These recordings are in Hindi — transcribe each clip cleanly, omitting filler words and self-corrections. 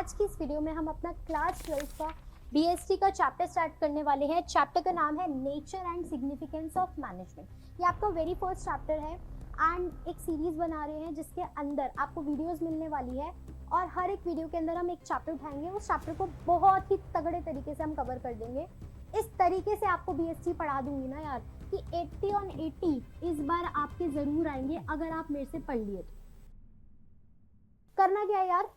आज की इस वीडियो में हम अपना क्लास 12 का बीएसटी का चैप्टर स्टार्ट करने वाले हैं। चैप्टर का नाम है nature and significance of management. ये आपका वेरी फर्स्ट चैप्टर है एंड एक सीरीज बना रहे हैं जिसके अंदर आपको वीडियोस मिलने वाली है और हर एक वीडियो के अंदर हम एक चैप्टर उठाएंगे। उस चैप्टर को बहुत ही तगड़े तरीके से हम कवर कर देंगे। इस तरीके से आपको बीएसटी पढ़ा दूंगी ना यार कि 80 on 80 इस बार आपके जरूर आएंगे अगर आप मेरे से पढ़ लिए तो। करना क्या है यार,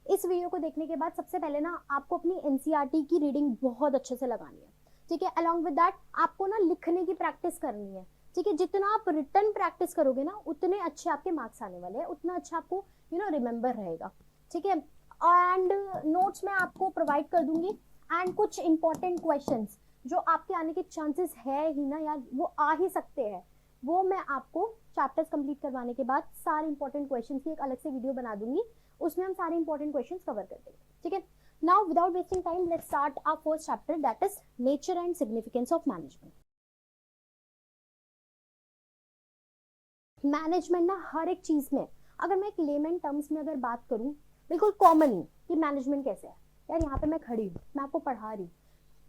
इस वीडियो को देखने के बाद सबसे पहले ना आपको अपनी एनसीईआरटी की रीडिंग बहुत अच्छे से लगानी है, ठीक है। अलॉन्ग विद दैट आपको ना लिखने की प्रैक्टिस करनी है, ठीक है। जितना आप रिटन प्रैक्टिस करोगे ना उतने अच्छे आपके मार्क्स आने वाले हैं, उतना अच्छा आपको रिमेंबर रहेगा, ठीक है। एंड नोट्स मैं आपको प्रोवाइड कर दूंगी एंड कुछ इंपॉर्टेंट क्वेश्चंस जो आपके आने के चांसेस है ही ना यार, वो आ ही सकते हैं, वो मैं आपको चैप्टर्स कंप्लीट करवाने के बाद सारे इंपॉर्टेंट क्वेश्चंस की एक अलग से वीडियो बना दूंगी, उसमें हम सारे इंपॉर्टेंट क्वेश्चंस कवर कर देंगे, ठीक है। Now without wasting time let's start our first chapter that is nature and significance of management. Management ना हर एक चीज में, अगर मैं एक लेमन टर्म्स में अगर बात करूं बिल्कुल कॉमन कि मैनेजमेंट कैसे है यार, यहाँ पे मैं खड़ी हूँ, मैं आपको पढ़ा रही हूँ,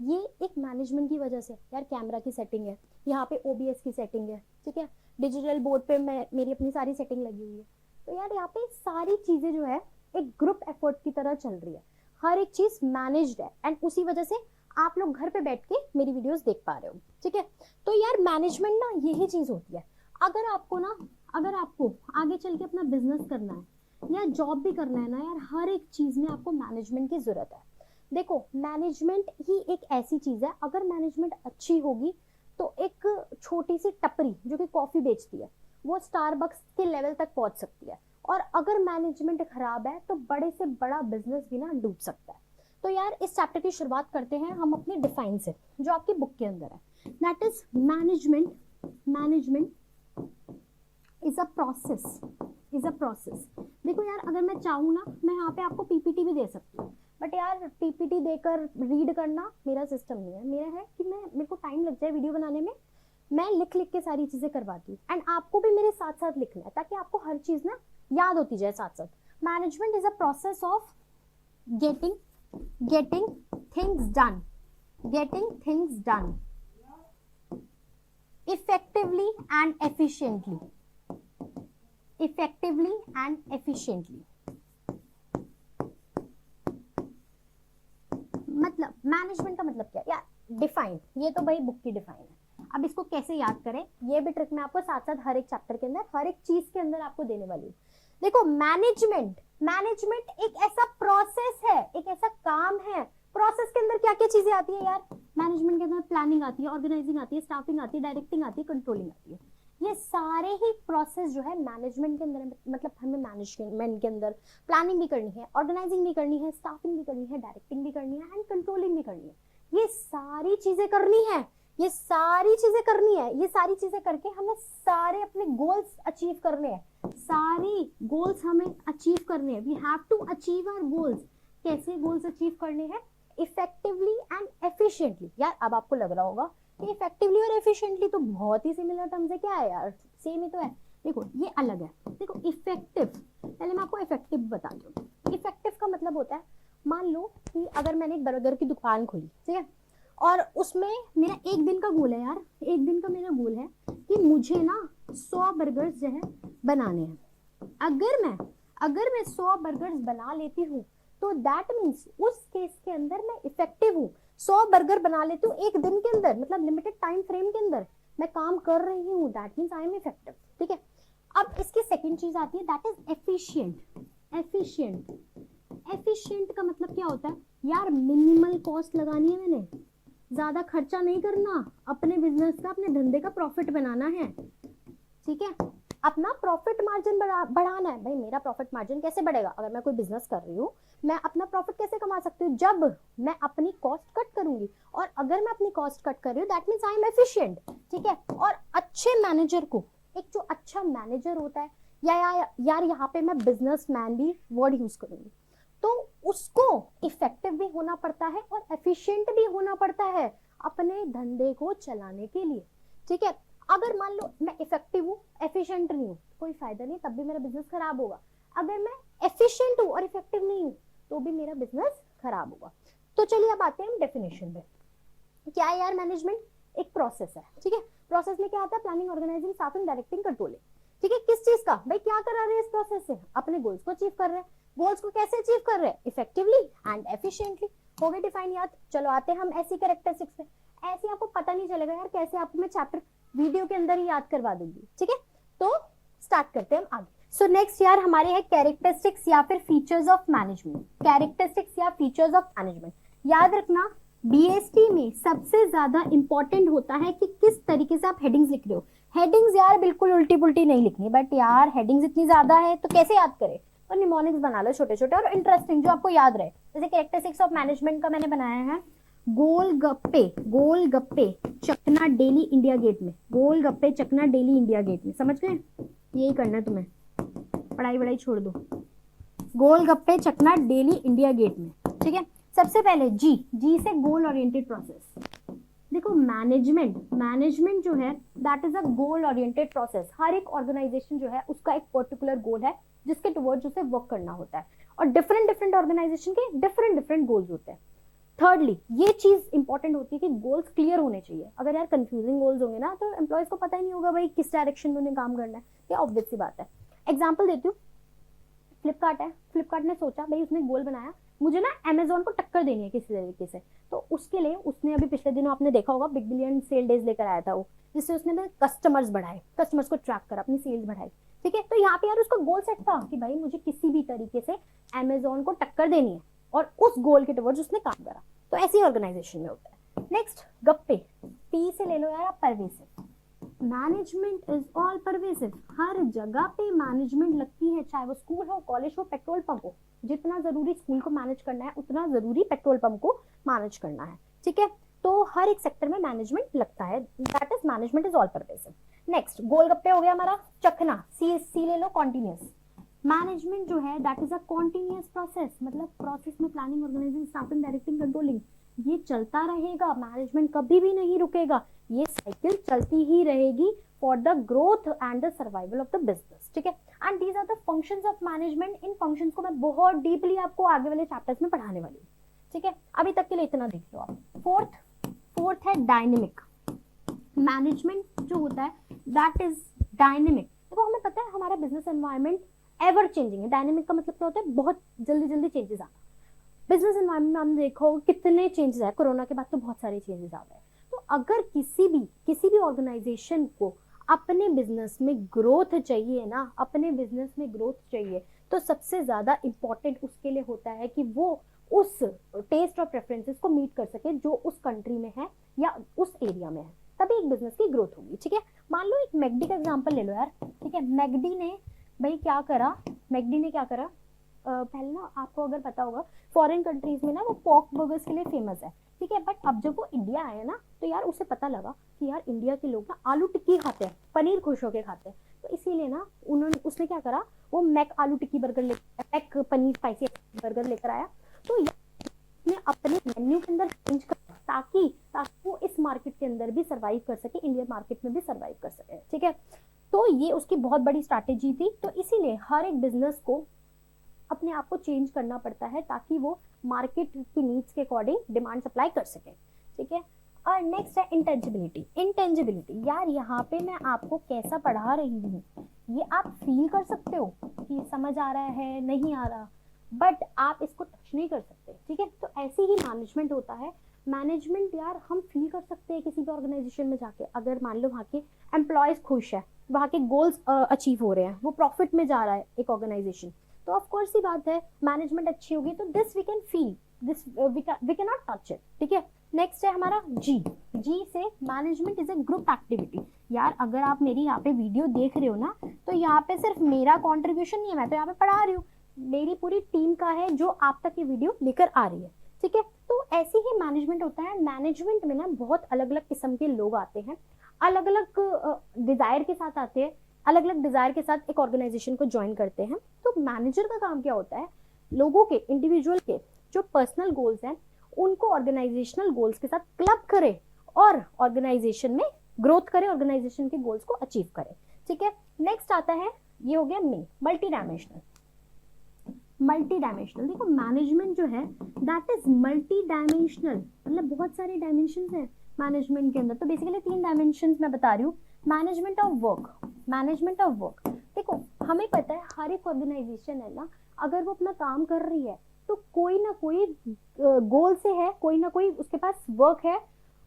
ये एक मैनेजमेंट की वजह से यार। कैमरा की सेटिंग है, यहाँ पे ओबीएस की सेटिंग है, ठीक है। डिजिटल बोर्ड पे मेरी अपनी सारी सेटिंग लगी हुई है, तो यार यहाँ पे सारी चीजें जो है एक ग्रुप एफर्ट की तरह चल रही है, हर एक चीज मैनेज्ड है एंड उसी वजह से आप लोग घर पे बैठ के मेरी वीडियोस देख पा रहे हो, ठीक है। तो यार मैनेजमेंट ना यही चीज होती है। अगर आपको आगे चल के अपना बिजनेस करना है या जॉब भी करना है ना यार, हर एक चीज में आपको मैनेजमेंट की जरूरत है। देखो मैनेजमेंट ही एक ऐसी चीज है, अगर मैनेजमेंट अच्छी होगी तो एक छोटी सी टपरी जो कि कॉफी बेचती है वो स्टारबक्स के लेवल तक पहुंच सकती है, और अगर मैनेजमेंट खराब है तो बड़े से बड़ा बिजनेस भी ना डूब सकता है। तो यार इस चैप्टर की शुरुआत करते हैं हम अपने डिफाइन से जो आपकी बुक के अंदर है, that is management is a process. देखो यार अगर मैं चाहूँ ना मैं यहाँ पे आपको पीपीटी भी दे सकती हूँ, बट यार पीपीटी देकर रीड करना मेरा सिस्टम नहीं है। मेरा है कि मेरे को टाइम लग जाए वीडियो बनाने में, मैं लिख लिख के सारी चीजें करवाती हूँ एंड आपको भी मेरे साथ साथ लिखना है ताकि आपको हर चीज ना याद होती जाए साथ साथ। Management is a process of getting things done effectively and efficiently. मतलब मैनेजमेंट का मतलब क्या यार, डिफाइन, ये तो भाई बुक की डिफाइन है। अब इसको कैसे याद करें ये भी ट्रिक मैं आपको साथ साथ हर एक चैप्टर के अंदर हर एक चीज के अंदर आपको देने वाली हूँ। देखो मैनेजमेंट एक ऐसा प्रोसेस है, एक ऐसा काम है। प्रोसेस के अंदर क्या क्या चीजें आती है यार, मैनेजमेंट के अंदर प्लानिंग आती है, ऑर्गेनाइजिंग आती है, स्टाफिंग आती है, डायरेक्टिंग आती है, कंट्रोलिंग आती है। ये सारे ही प्रोसेस जो है मैनेजमेंट के अंदर, मतलब हमें मैनेजमेंट के अंदर प्लानिंग भी करनी है, ऑर्गेनाइजिंग भी करनी है, स्टाफिंग भी करनी है, डायरेक्टिंग भी करनी है एंड कंट्रोलिंग भी करनी है। ये सारी चीजें करनी है, ये सारी चीजें करके हमें सारे अपने गोल्स अचीव करने हैं, सारे गोल्स हमें अचीव करने हैं। We have to achieve our goals. कैसे गोल्स अचीव करने हैं, इफेक्टिवली एंड एफिशिएंटली। यार अब आपको लग रहा होगा कि इफेक्टिवली और एफिशिएंटली तो बहुत ही सिमिलर टर्म्स है, क्या है यार सेम ही तो है। देखो ये अलग है। देखो इफेक्टिव, पहले मैं आपको इफेक्टिव बता दूं। इफेक्टिव का मतलब होता है, मान लो कि अगर मैंने एक बर्गर की दुकान खोली, ठीक है, और उसमें मेरा एक दिन का गोल है यार, एक दिन का मेरा गोल है कि मुझे ना 100 बर्गर्स जो है बनाने हैं। अगर मैं 100 बर्गर्स बना लेती हूँ तो दैट मीन्स उस केस के अंदर मैं इफेक्टिव हूँ। 100 बर्गर बना लेती हूँ एक दिन के अंदर, मतलब लिमिटेड टाइम फ्रेम के अंदर मैं काम कर रही हूँ, that means I am effective, ठीक है। अब इसकी सेकंड चीज आती है दैट इज एफिशिएंट का मतलब क्या होता है यार, मिनिमल कॉस्ट लगानी है, मैंने ज्यादा खर्चा नहीं करना, अपने बिजनेस का, अपने धंधे का प्रॉफिट बनाना है, ठीक है। अपना प्रॉफिट मार्जिन बढ़ाना है। भाई मेरा प्रॉफिट मार्जिन कैसे बढ़ेगा, अगर मैं कोई बिजनेस कर रही हूँ मैं अपना प्रॉफिट कैसे कमा सकती हूँ, जब मैं अपनी कॉस्ट कट करूंगी, और अगर मैं अपनी कॉस्ट कट कर रही हूँ that means I am efficient, ठीक है। और अच्छे मैनेजर को, एक जो अच्छा मैनेजर होता है, यार यहाँ पे मैं बिजनेसमैन भी वर्ड यूज करूंगी, तो उसको इफेक्टिव भी होना पड़ता है और एफिशिएंट भी होना पड़ता है अपने धंधे को चलाने के लिए, ठीक है। अगर मान लो मैं इफेक्टिव हूँ एफिशिएंट नहीं हूँ, कोई फायदा नहीं, तब भी मेरा बिजनेस खराब होगा। अगर मैं एफिशिएंट हूँ और इफेक्टिव नहीं हूँ तो भी मेरा बिजनेस खराब होगा। तो चलिए अब आते हैं हम डेफिनेशन पे। क्या है यार मैनेजमेंट? एक प्रोसेस है, ठीक है। प्रोसेस में क्या आता है? Planning, organising, staffing, directing, controlling, ठीक है। किस चीज का? भाई क्या करा रहे हैं इस प्रोसेस से? अपने गोल्स को अचीव कर रहे हैं। गोल्स को कैसे अचीव कर रहे हैं? Effectively and efficiently. हो गए डिफाइन याद। चलो आते हैं हम ऐसी कैरेक्टरिस्टिक्स पे। ऐसे आपको पता नहीं चलेगा यार कैसे आपको मैं चैप्टर वीडियो के अंदर ही याद करवा दूंगी, ठीक है। तो स्टार्ट करते हैं हम आगे। सो नेक्स्ट यार हमारे है कैरेक्टरिस्टिक्स या फिर फीचर्स ऑफ मैनेजमेंट। कैरेक्टरिस्टिक्स या फीचर्स ऑफ मैनेजमेंट, याद रखना बीएसटी में सबसे ज्यादा इंपॉर्टेंट होता है कि किस तरीके से आप हेडिंग्स लिख रहे हो। हेडिंग्स यार बिल्कुल उल्टी पुल्टी नहीं लिखनी, बट यार हेडिंग्स इतनी ज्यादा है तो कैसे याद करें? और निमोनिक्स बना लो छोटे छोटे और इंटरेस्टिंग जो आपको याद रहे। जैसे कैरेक्टरिस्टिक्स ऑफ मैनेजमेंट का मैंने बनाया है, गोलगप्पे चखना डेली इंडिया गेट में। गोलगप्पे चखना डेली इंडिया गेट में, समझ गए? यही करना है तुम्हें, पढ़ाई वढ़ाई छोड़ दो। गोलगप्पे चखना डेली इंडिया गेट में, ठीक है। सबसे पहले जी से गोल ओरिएंटेड प्रोसेस। देखो मैनेजमेंट जो है that is a goal oriented process. हर एक ऑर्गेनाइजेशन जो है उसका एक पर्टिकुलर गोल है जिसके टुवर्ड्स उसे वर्क करना होता है, और डिफरेंट ऑर्गेनाइजेशन के डिफरेंट गोल्स होते हैं। थर्डली ये चीज इंपॉर्टेंट होती है कि गोल्स क्लियर होने चाहिए। अगर यार कंफ्यूजिंग गोल्स होंगे ना तो एम्प्लॉयज को पता ही नहीं होगा भाई किस डायरेक्शन में उन्हें काम करना है। ये ऑब्वियस सी बात है। एग्जाम्पल देती हूँ, फ्लिपकार्ट है। फ्लिपकार्ट ने सोचा भाई, उसने गोल बनाया मुझे ना अमेजोन को टक्कर देनी है किसी तरीके से। तो उसके लिए उसने अभी पिछले दिनों आपने देखा होगा बिग बिलियन सेल डेज लेकर आया था वो, जिससे उसने कस्टमर्स बढ़ाए, कस्टमर्स को ट्रैक कर अपनी सेल्स बढ़ाई, ठीक है। तो यहाँ पे यार उसका गोल सेट था कि भाई मुझे किसी भी तरीके से अमेजोन को टक्कर देनी है, और उस गोल के टुवर्ड्स उसने काम करा। तो ऐसी ऑर्गेनाइजेशन में होता है। नेक्स्ट गप्पे, पी से ले लो यार आप, pervasive. Management is all pervasive. हर जगह पे मैनेजमेंट लगती है, चाहे वो स्कूल हो, कॉलेज हो, पेट्रोल पंप हो। जितना जरूरी स्कूल को मैनेज करना है उतना जरूरी पेट्रोल पंप को मैनेज करना है, ठीक है। तो हर एक सेक्टर में मैनेजमेंट लगता है, that is management is all pervasive. Next गोलगप्पे हो गया हमारा, चखना, सी ले लो, कॉन्टिन्यूस। मैनेजमेंट जो है that is a continuous process, मतलब प्रोसेस में planning, organising, staffing, directing, controlling, ये चलता रहेगा। मैनेजमेंट कभी भी नहीं रुकेगा, ये साइकिल चलती ही रहेगी for the growth and the survival of the business, ठीक है। And these are the functions of management. इन फंक्शंस को मैं बहुत डीपली आपको आगे वाले चैप्टर्स में पढ़ाने वाली हूँ, ठीक है। अभी तक के लिए इतना देख लो आप। फोर्थ है डायनेमिक। मैनेजमेंट जो होता है दैट इज डायनेमिक। देखो हमें पता है हमारा बिजनेस एनवायरनमेंट एवर चेंजिंग है। डायनेमिक का मतलब क्या होता है? बहुत जल्दी चेंजेस आता है। बिजनेस एनवायरनमेंट में हम देखो कितने चेंजेस आए, कोरोना के बाद तो बहुत सारे चेंजेस आ गए। तो अगर किसी भी ऑर्गेनाइजेशन को अपने बिजनेस में ग्रोथ चाहिए ना, अपने बिजनेस में ग्रोथ चाहिए, तो सबसे ज्यादा इंपॉर्टेंट उसके लिए होता है कि वो उस टेस्ट और प्रेफरेंसेस को मीट कर सके जो उस कंट्री में है या उस एरिया में है, तभी एक बिजनेस की ग्रोथ होगी, ठीक है। मान लो एक मैकडी का एग्जांपल ले लो यार, ठीक है। मैकडी ने भाई क्या करा? पहले ना आपको अगर पता होगा फॉरेन कंट्रीज में ना वो पॉर्क बर्गर्स के लिए फेमस है, ठीक है। बट अब जब वो इंडिया आया ना तो यार उसे पता लगा कि यार इंडिया के लोग ना आलू टिक्की खाते हैं, पनीर खुश होके खाते हैं। तो इसीलिए ना उसने क्या करा, वो Mc aloo tikki burger Mc paneer spicy burger लेकर आया। तो उसने अपने मेन्यू के अंदर चेंज कर ताकि वो इस मार्केट के अंदर भी सर्वाइव कर सके, इंडियन मार्केट में भी सर्वाइव कर सके, ठीक है। तो ये उसकी बहुत बड़ी स्ट्रैटेजी थी। तो इसीलिए हर एक बिजनेस को अपने आप को चेंज करना पड़ता है ताकि वो मार्केट की नीड्स के अकॉर्डिंग डिमांड सप्लाई कर सके, ठीक है। और नेक्स्ट है इंटेंजिबिलिटी। यार यहाँ पे मैं आपको कैसा पढ़ा रही हूँ ये आप फील कर सकते हो कि समझ आ रहा है नहीं आ रहा, बट आप इसको टच नहीं कर सकते, ठीक है। तो ऐसे ही मैनेजमेंट होता है। मैनेजमेंट यार हम फील कर सकते हैं किसी भी ऑर्गेनाइजेशन में जाके। अगर मान लो वहाँ के एम्प्लॉयज खुश है, वहाँ के गोल्स अचीव हो रहे हैं, वो प्रॉफिट में जा रहा है एक ऑर्गेनाइजेशन, तो ऑफ कोर्स ही बात है मैनेजमेंट अच्छी होगी, तो this we can feel, this we can not touch it, ठीक है। नेक्स्ट है हमारा जी से management is a group activity. यार अगर आप मेरी यहाँ पे वीडियो देख रहे हो ना तो यहाँ पे सिर्फ मेरा कॉन्ट्रीब्यूशन नहीं है, मैं तो यहाँ पे पढ़ा रही हूँ, मेरी पूरी टीम का है जो आप तक ये वीडियो लेकर आ रही है, ठीक है। तो ऐसे ही मैनेजमेंट होता है। मैनेजमेंट में ना बहुत अलग अलग किस्म के लोग आते हैं, अलग अलग डिजायर के साथ आते हैं, अलग अलग डिजायर के साथ एक ऑर्गेनाइजेशन को ज्वाइन करते हैं। तो मैनेजर का काम क्या होता है? लोगों के, इंडिविजुअल के जो पर्सनल गोल्स हैं उनको ऑर्गेनाइजेशनल गोल्स के साथ क्लब करे और ऑर्गेनाइजेशन में ग्रोथ करे, ऑर्गेनाइजेशन के गोल्स को अचीव करे, ठीक है। नेक्स्ट आता है, ये हो गया मल्टी डायमेंशनल। Multi dimensional. देखो मैनेजमेंट जो है दैट इज मल्टी डायमेंशनल, मतलब बहुत सारे डायमेंशन है मैनेजमेंट के अंदर। तो बेसिकली 3 डायमेंशन मैं बता रही हूँ। Management of work, management of work. देखो हमें पता है हर एक ऑर्गेनाइजेशन है ना, अगर वो अपना काम कर रही है तो कोई ना कोई गोल से है, कोई ना कोई उसके पास वर्क है।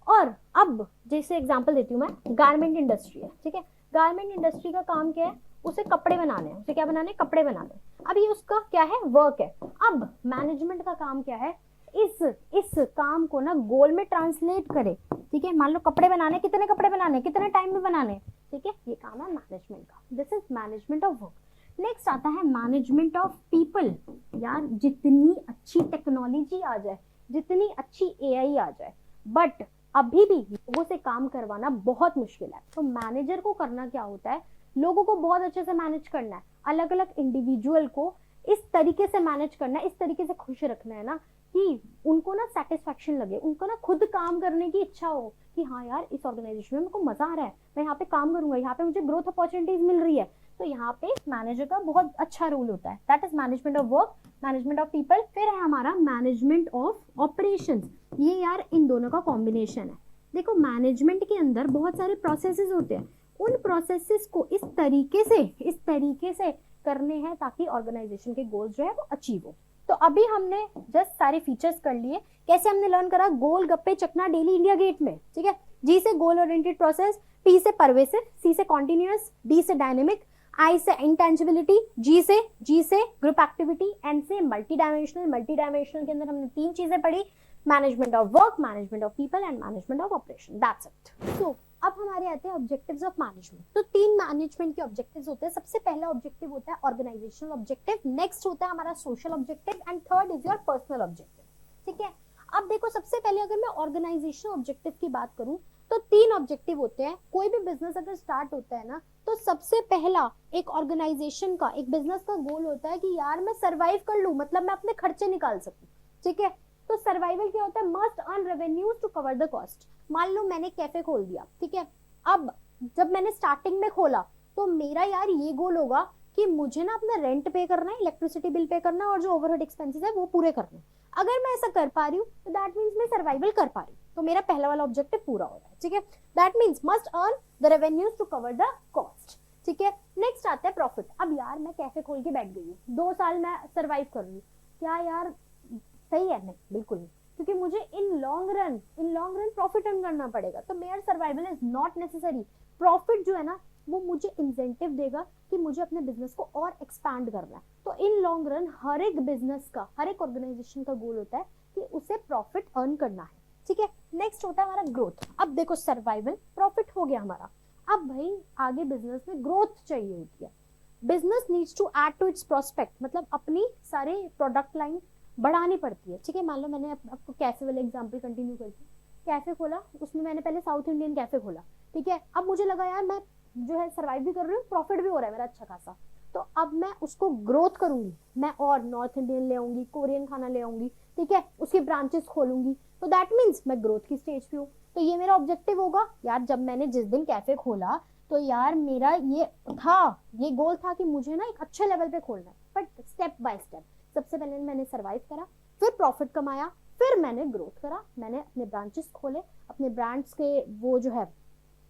और अब जैसे एग्जांपल देती हूँ मैं, गारमेंट इंडस्ट्री है, ठीक है। गारमेंट इंडस्ट्री का काम क्या है, उसे कपड़े बनाने हैं, उसे क्या बनाने, कपड़े बनाने। अब ये उसका क्या है, वर्क है। अब मैनेजमेंट का काम क्या है, इस काम को ना गोल में ट्रांसलेट करे, ठीक है। मान लो कपड़े बनाने, कितने कपड़े बनाने, कितने टाइम में बनाने, ठीक है, ये काम है मैनेजमेंट का। This is management of work. Next आता है मैनेजमेंट ऑफ पीपल। यार जितनी अच्छी टेक्नोलॉजी आ जाए, जितनी अच्छी एआई आ जाए, बट अभी भी लोगों से काम करवाना बहुत मुश्किल है। तो मैनेजर को करना क्या होता है, लोगों को बहुत अच्छे से मैनेज करना है, अलग अलग इंडिविजुअल को इस तरीके से मैनेज करना है, इस तरीके से खुश रखना है ना कि उनको ना सेटिस्फैक्शन लगे, उनको ना खुद काम करने की इच्छा हो कि हाँ यार इस ऑर्गेनाइजेशन में मेरे को मजा आ रहा है, मैं यहाँ पे काम करूंगा, यहाँ पे मुझे ग्रोथ अपॉर्चुनिटीज मिल रही है। तो यहाँ पे मैनेजर का बहुत अच्छा रोल होता है। That is management of work, management of people. फिर है हमारा मैनेजमेंट ऑफ ऑपरेशंस। ये यार इन दोनों का कॉम्बिनेशन है। देखो मैनेजमेंट के अंदर बहुत सारे प्रोसेसेस होते हैं, उन प्रोसेसेस को इस तरीके से करने हैं ताकि ऑर्गेनाइजेशन के गोल्स जो है वो अचीव हो। तो अभी हमने जस्ट सारे फीचर्स कर लिए। कैसे हमने लर्न करा, गोल गप्पे चकना डेली इंडिया गेट में, ठीक है। जी से गोल ओरिएंटेड प्रोसेस, पी से परवेसिव, सी से कॉन्टिन्यूअस, डी से डायनेमिक, आई से इंटेंजिबिलिटी, जी से ग्रुप एक्टिविटी, एन से मल्टी डायमेंशनल। मल्टी डायमेंशनल के अंदर हमने 3 चीजें पढ़ी, management of work, management of people and management of operation. That's it. So अब हमारे आते हैं ऑब्जेक्टिव्स ऑफ मैनेजमेंट। तो 3 मैनेजमेंट के ऑब्जेक्टिव्स होते हैं। सबसे पहला ऑब्जेक्टिव होता है ऑर्गेनाइजेशनल ऑब्जेक्टिव, नेक्स्ट होता है हमारा social objective and third is your personal objective, ठीक है। अब देखो सबसे पहले अगर मैं ऑर्गेनाइजेशनल ऑब्जेक्टिव की बात करूं तो 3 ऑब्जेक्टिव होते हैं। कोई भी बिजनेस अगर स्टार्ट होता है ना, तो सबसे पहला एक ऑर्गेनाइजेशन का, एक बिजनेस का गोल होता है कि यार मैं सर्वाइव कर लूं, मतलब मैं अपने खर्चे निकाल सकूं, ठीक है। तो सर्वाइवल क्या होता है, must earn revenues to cover the cost. मान लो मैंने कैफे खोल दिया, ठीक है। अब जब मैंने स्टार्टिंग में खोला तो मेरा यार ये गोल होगा कि मुझे ना अपना रेंट पे करना है, इलेक्ट्रिसिटी बिल पे करना है और जो ओवरहेड एक्सपेंसेस है वो पूरे करने हैं। अगर मैं ऐसा कर पा रही हूँ तो दैट मीन्स मैं सर्वाइवल कर पा रही हूँ, तो मेरा पहला वाला ऑब्जेक्टिव पूरा हो रहा है, ठीक है। That means must earn the revenues to cover the cost, ठीक है। नेक्स्ट आता है प्रॉफिट। अब यार मैं कैफे खोल के बैठ गई हूँ, 2 साल मैं सर्वाइव कर रही हूँ, क्या यार सही है? नहीं, बिल्कुल नहीं, क्योंकि मुझे in long run profit earn करना पड़ेगा। तो mayor survival is not necessary. Profit जो है ना वो मुझे इंसेंटिव देगा कि मुझे अपने बिजनेस को और एक्सपैंड करना है। तो इन लॉन्ग रन हर एक बिजनेस का, हर एक ऑर्गेनाइजेशन का गोल होता है कि उसे प्रॉफिट अर्न करना है, ठीक है। नेक्स्ट होता है हमारा ग्रोथ। अब देखो सर्वाइवल प्रॉफिट हो गया हमारा, अब भाई आगे बिजनेस में ग्रोथ चाहिए होती है। Business needs to add to its prospect, मतलब अपनी सारे प्रोडक्ट लाइन बढ़ानी पड़ती है, ठीक है। मान लो मैंने आपको कैफे वाले एग्जांपल कंटिन्यू करती, कैफे खोला, उसमें मैंने पहले साउथ इंडियन कैफे खोला, ठीक है। अब मुझे लगा यार मैं जो है सर्वाइव भी कर रही हूँ, प्रॉफिट भी हो रहा है मेरा अच्छा खासा, तो अब मैं उसको ग्रोथ करूंगी, मैं और नॉर्थ इंडियन ले आऊंगी, कोरियन खाना ले आऊंगी, ठीक है, उसकी ब्रांचेस खोलूंगी। तो दैट मीन्स मैं ग्रोथ की स्टेज पे हूँ। तो ये मेरा ऑब्जेक्टिव होगा यार, जब मैंने जिस दिन कैफे खोला तो यार मेरा ये गोल था कि मुझे ना एक अच्छे लेवल पे खोलना है, बट स्टेप बाय स्टेप। सबसे पहले मैंने सर्वाइव करा, फिर प्रॉफिट कमाया, फिर मैंने ग्रोथ करा, मैंने अपने ब्रांचेस खोले, अपने ब्रांड्स के वो जो है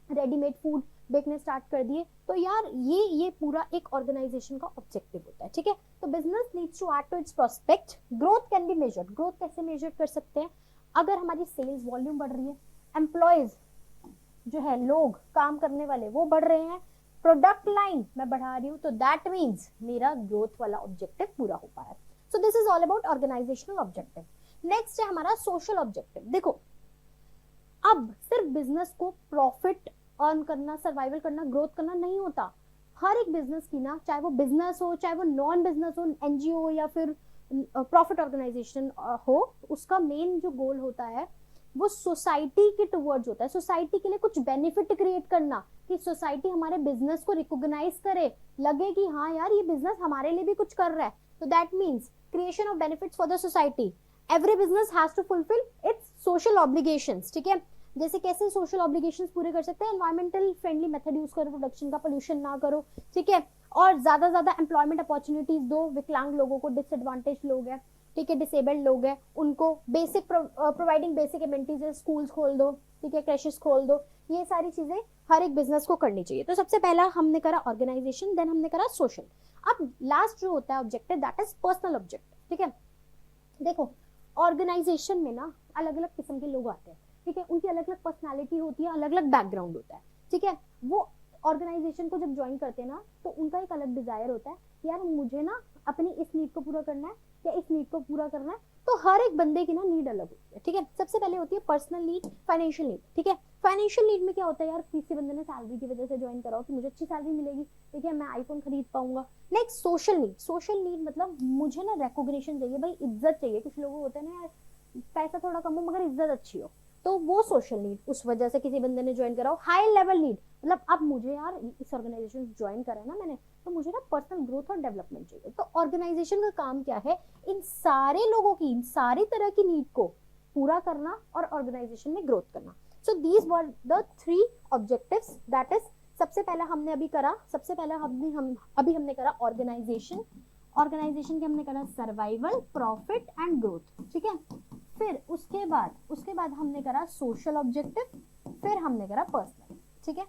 रेडीमेड फूड बेचने स्टार्ट कर दिए। तो यार ये पूरा एक ऑर्गेनाइजेशन का ऑब्जेक्टिव होता है, ठीक है। तो business needs to add to its prospect. Growth can be measured. Growth कैसे मेजर कर सकते हैं, अगर हमारी सेल्स वॉल्यूम बढ़ रही है, एम्प्लॉयज जो है लोग काम करने वाले वो बढ़ रहे हैं, प्रोडक्ट लाइन मैं बढ़ा रही हूँ, तो दैट मीन्स मेरा ग्रोथ वाला ऑब्जेक्टिव पूरा हो पाया। So this is all about organisational objective. Next है हमारा सोशल ऑब्जेक्टिव। देखो अब सिर्फ बिजनेस को प्रॉफिट अर्न करना, सर्वाइवल करना, ग्रोथ करना नहीं होता। हर एक बिजनेस की ना, चाहे वो बिजनेस हो, चाहे वो नॉन बिजनेस हो, एनजीओ हो या फिर प्रॉफिट ऑर्गेनाइजेशन हो, उसका मेन जो गोल होता है वो सोसाइटी के टुवर्ड्स होता है। सोसाइटी के लिए कुछ बेनिफिट क्रिएट करना, कि सोसाइटी हमारे बिजनेस को रिकॉग्नाइज करे, लगे कि हाँ यार ये बिजनेस हमारे लिए भी कुछ कर रहा है। तो that means creation of benefits for the society. Every business has to fulfil its social obligations, ठीक है। जैसे कैसे सोशल ऑब्लिगेशंस पूरे कर सकते हैं, एनवायरमेंटल फ्रेंडली मेथड यूज करो, प्रोडक्शन का पोल्यूशन ना करो, ठीक है, और ज्यादा एम्प्लॉयमेंट अपॉर्चुनिटीज दो विकलांग लोगों को, डिसएडवांटेज लोग हैं, ठीक है, डिसेबल्ड लोग हैं, उनको basic providing basic amenities, schools खोल दो, ठीक है, क्रेशेस खोल दो, ये सारी चीजें हर एक बिजनेस को करनी चाहिए। तो सबसे पहला हमने करा ऑर्गेनाइजेशन, देन हमने करा सोशल। अब लास्ट जो होता है objective, that is personal objective, ठीक है। देखो ऑर्गेनाइजेशन में ना अलग अलग किस्म के लोग आते हैं, ठीक है, उनकी अलग अलग पर्सनालिटी होती है, अलग अलग बैकग्राउंड होता है, ठीक है। वो ऑर्गेनाइजेशन को जब ज्वाइन करते हैं ना तो उनका एक अलग डिजायर होता है, यार मुझे ना अपनी इस नीड को पूरा करना है या इस नीड को पूरा करना है। तो हर एक बंदे की ना नीड अलग होती है, ठीक है। सबसे पहले होती है पर्सनल नीड, फाइनेंशियल नीड, ठीक है। फाइनेंशियल नीड में क्या होता है, यार किसी बंदे ने सैलरी की वजह से ज्वाइन करा हो कि मुझे अच्छी सैलरी मिलेगी, ठीक है, मैं आईफोन खरीद पाऊंगा। Next social need, social need मतलब मुझे ना रिकॉग्निशन चाहिए, भाई इज्जत चाहिए। कुछ लोग होते हैं ना यार पैसा थोड़ा कम हो मगर इज्जत अच्छी हो, तो वो सोशल नीड उस वजह से किसी बंदे ने ज्वाइन करा हो। हाई लेवल नीड मतलब अब मुझे यार इस ऑर्गेनाइजेशन ज्वाइन करा है ना मैंने, तो मुझे ना पर्सनल ग्रोथ और डेवलपमेंट चाहिए। तो ऑर्गेनाइजेशन का काम क्या है, इन सारे लोगों की, इन सारी तरह की नीड को पूरा करना और ऑर्गेनाइजेशन में ग्रोथ करना। So these were the 3 objectives, that is सबसे पहला हमने अभी करा, सबसे पहला हमने करा ऑर्गेनाइजेशन। ऑर्गेनाइजेशन के हमने करा सर्वाइवल, प्रॉफिट एंड ग्रोथ, ठीक है। फिर उसके बाद हमने करा सोशल ऑब्जेक्टिव, फिर हमने करा पर्सनल, ठीक है।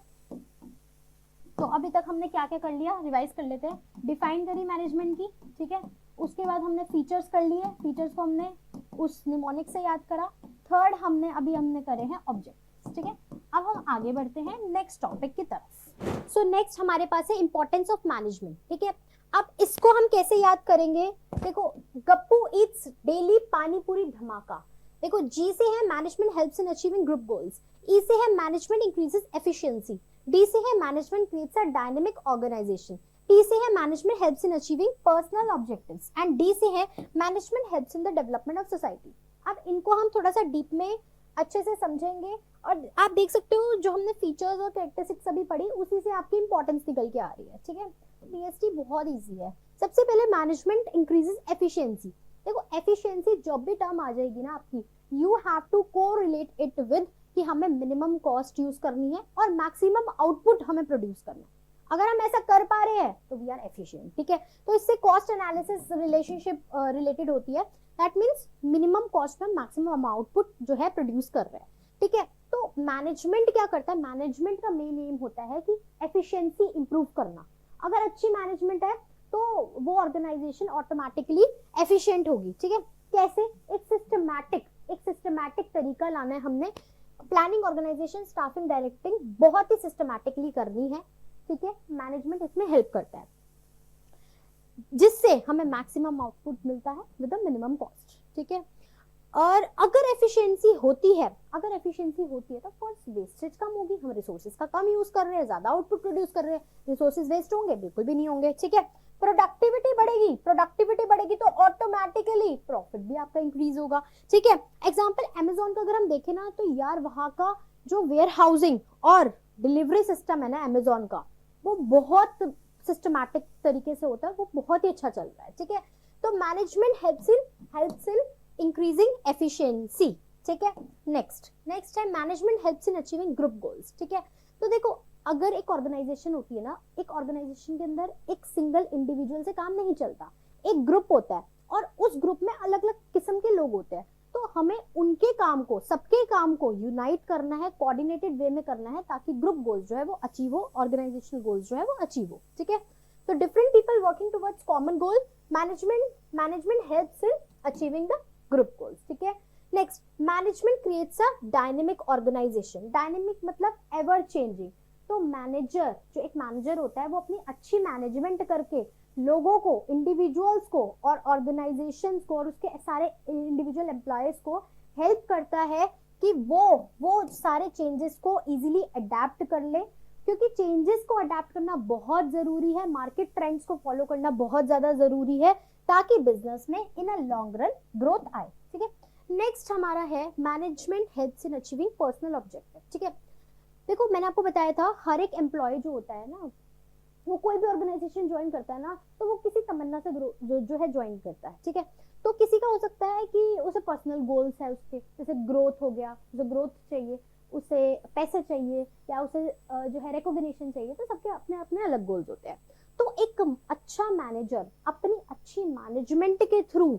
तो अभी तक हमने क्या क्या कर लिया, रिवाइज कर लेते हैं। डिफाइन करी मैनेजमेंट की, ठीक है। उसके बाद हमने फीचर्स कर लिए, फीचर्स को हमने उस निमोनिक से याद करा। थर्ड हमने करे हैं ऑब्जेक्टिव्स, ठीक है। अब हम आगे बढ़ते हैं नेक्स्ट टॉपिक की तरफ। सो नेक्स्ट हमारे पास है इंपॉर्टेंस ऑफ मैनेजमेंट, ठीक है। अब इसको हम कैसे याद करेंगे, देखो गप्पू ईट्स डेली पानी पूरी धमाका। देखो जी से है management helps in achieving group goals, E से है मैनेजमेंट इंक्रीजेस एफिशिएंसी, डी से है management creates a dynamic organisation, T से है management helps in achieving personal objectives and D से है management helps in the development of society. अब इनको हम थोड़ा सा डीप में अच्छे से समझेंगे और आप देख सकते हो जो हमने फीचर्स और कैरेक्टरिस्टिक्स अभी पढ़ी उसी से आपकी इंपॉर्टेंस निकल के आ रही है, ठीक है। पीएसटी बहुत इजी है। सबसे पहले मैनेजमेंट इंक्रीजेस एफिशिएंसी। देखो एफिशिएंसी जब भी टर्म आ जाएगी ना आपकी, you have to correlate it with कि हमें मिनिमम कॉस्ट यूज करनी है और मैक्सिमम आउटपुट हमें प्रोड्यूस करना है। अगर हम ऐसा कर पा रहे हैं तो वी आर एफिशिएंट, ठीक है। तो इससे कॉस्ट एनालिसिस रिलेशनशिप रिलेटेड होती है, दैट मींस मिनिमम कॉस्ट में मैक्सिमम आउटपुट जो है प्रोड्यूस कर रहे हैं, ठीक है। तो मैनेजमेंट क्या करता है, मैनेजमेंट का मेन एम होता है कि एफिशिएंसी इंप्रूव करना। अगर अच्छी मैनेजमेंट है तो वो ऑर्गेनाइजेशन ऑटोमेटिकली एफिशिएंट होगी, ठीक है। कैसे, एक सिस्टमैटिक तरीका लाना है हमने। प्लानिंग, ऑर्गेनाइजेशन, स्टाफिंग, डायरेक्टिंग बहुत ही सिस्टमैटिकली करनी है, ठीक है। मैनेजमेंट इसमें हेल्प करता है जिससे हमें मैक्सिमम आउटपुट मिलता है विद द मिनिमम कॉस्ट, ठीक है। और अगर एफिशिएंसी होती है तो फर्स्ट वेस्टेज कम होगी, हम रिसोर्सेज का कम यूज कर रहे हैं, ज्यादा आउटपुट प्रोड्यूस कर रहे हैं, रिसोर्सेज वेस्ट होंगे बिल्कुल भी नहीं होंगे, ठीक है। प्रोडक्टिविटी बढ़ेगी तो ऑटोमेटिकली प्रॉफिट भी आपका इंक्रीज होगा, ठीक है। एग्जांपल अमेज़न का अगर हम देखें ना तो यार वहां का जो वेयर हाउसिंग और डिलीवरी सिस्टम है ना अमेज़न का, वो बहुत सिस्टमैटिक तरीके से होता है, वो बहुत ही अच्छा चल रहा है, ठीक है। तो management helps in increasing efficiency, ठीक है। नेक्स्ट है management helps in achieving group goals, ठीक है। तो देखो अगर एक ऑर्गेनाइजेशन होती है ना, एक ऑर्गेनाइजेशन के अंदर एक सिंगल इंडिविजुअल से काम नहीं चलता, एक ग्रुप होता है और उस ग्रुप में अलग अलग किस्म के लोग होते हैं। तो हमें उनके काम को, सबके काम को यूनाइट करना है, कोऑर्डिनेटेड वे में करना है ताकि ग्रुप गोल्स जो है वो अचीव हो, ऑर्गेनाइजेशनल गोल्स जो है वो अचीव हो, ठीक है। तो different people working towards common goal, management helps in achieving the group goals, ठीक है। Next, management creates a dynamic organisation. Dynamic मतलब एवर चेंजिंग। तो मैनेजर, जो एक मैनेजर होता है वो अपनी अच्छी मैनेजमेंट करके लोगों को, इंडिविजुअल्स को और ऑर्गेनाइजेशंस को और उसके सारे इंडिविजुअल एम्प्लॉयज को हेल्प करता है कि वो सारे चेंजेस को इजीली अडेप्ट कर ले, क्योंकि चेंजेस को अडेप्ट करना बहुत जरूरी है, मार्केट ट्रेंड्स को फॉलो करना बहुत ज्यादा जरूरी है ताकि बिजनेस में इन अ लॉन्ग रन ग्रोथ आए, ठीक है। नेक्स्ट हमारा है management helps in achieving personal objective, ठीक है। देखो मैंने आपको बताया था हर एक एम्प्लॉय जो होता है ना, वो कोई भी ऑर्गेनाइजेशन ज्वाइन करता है ना तो वो किसी तमन्ना से जो है ज्वाइन करता है, ठीक है। तो किसी का हो सकता है कि उसे पर्सनल गोल्स है उसके, जैसे ग्रोथ हो गया, उसे ग्रोथ चाहिए, उसे पैसे चाहिए या उसे जो है रिकॉग्निशन चाहिए, तो सबके अपने अपने अलग गोल्स होते हैं। तो एक अच्छा मैनेजर अपनी अच्छी मैनेजमेंट के थ्रू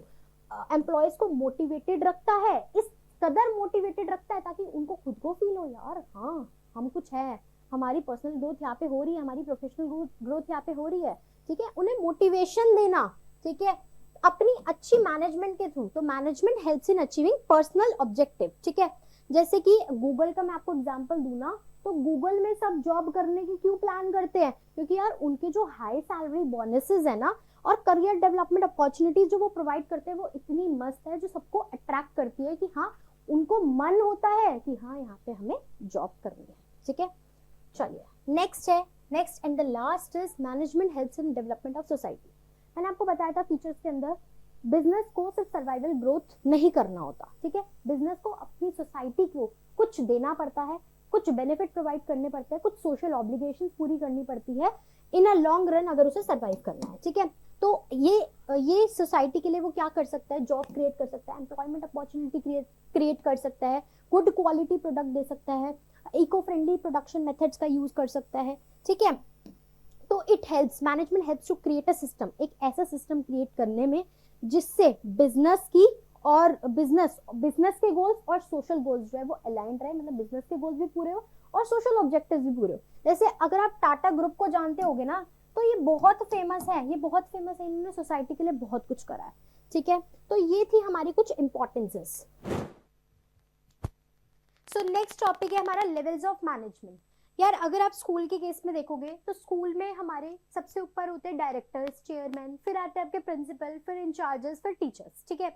एम्प्लॉयज को मोटिवेटेड रखता है, इस कदर मोटिवेटेड रखता है ताकि उनको खुद को फील हो यार हाँ हम कुछ है, हमारी पर्सनल ग्रोथ यहाँ पे हो रही है, हमारी प्रोफेशनल ग्रोथ यहाँ पे हो रही है, ठीक है, उन्हें मोटिवेशन देना, ठीक है, अपनी अच्छी मैनेजमेंट के थ्रू। तो management helps in achieving personal objective, ठीक है। जैसे कि गूगल का मैं आपको एग्जांपल दूं ना, तो गूगल में सब जॉब करने की क्यों प्लान करते हैं, क्योंकि यार उनके जो हाई सैलरी बोनसेस है ना और करियर डेवलपमेंट अपॉर्चुनिटीज जो वो प्रोवाइड करते हैं वो इतनी मस्त है जो सबको अट्रैक्ट करती है कि हाँ उनको मन होता है कि हाँ यहाँ पे हमें जॉब करनी है, ठीक है। चलिए नेक्स्ट है, next and the last is management helps in development of society. मैंने आपको बताया था फीचर्स के अंदर बिजनेस को सिर्फ सर्वाइवल ग्रोथ नहीं करना होता, ठीक है, बिजनेस को अपनी सोसाइटी को कुछ देना पड़ता है, कुछ बेनिफिट प्रोवाइड करने पड़ते हैं, कुछ सोशल ऑब्लिगेशंस पूरी करनी पड़ती है इन अ लॉन्ग रन अगर उसे सर्वाइव करना है, ठीक है। तो ये सोसाइटी के लिए वो क्या कर सकता है, जॉब क्रिएट कर सकता है, एम्प्लॉयमेंट अपॉर्चुनिटी क्रिएट कर सकता है, गुड क्वालिटी प्रोडक्ट दे सकता है, इको फ्रेंडली प्रोडक्शन मेथड्स का यूज कर सकता है, ठीक है। तो it helps, management helps to create a system, एक ऐसा सिस्टम क्रिएट करने में जिससे बिजनेस की और बिजनेस के गोल्स और सोशल गोल्स जो है वो अलाइन रहे, मतलब बिजनेस के गोल्स भी पूरे हो और सोशल ऑब्जेक्टिव्स भी पूरे हो। जैसे अगर आप टाटा ग्रुप को जानते होगे ना, तो ये बहुत फेमस है, इन्होंने सोसाइटी के लिए बहुत कुछ करा है, ठीक है। तो ये थी हमारी कुछ इंपॉर्टेंसेस। सो नेक्स्ट टॉपिक है हमारा लेवल्स ऑफ मैनेजमेंट। यार अगर आप स्कूल के केस में देखोगे तो स्कूल में हमारे सबसे ऊपर होते हैं डायरेक्टर्स, चेयरमैन, फिर आते हैं आपके प्रिंसिपल, फिर इंचार्जेस, फिर टीचर्स, ठीक है।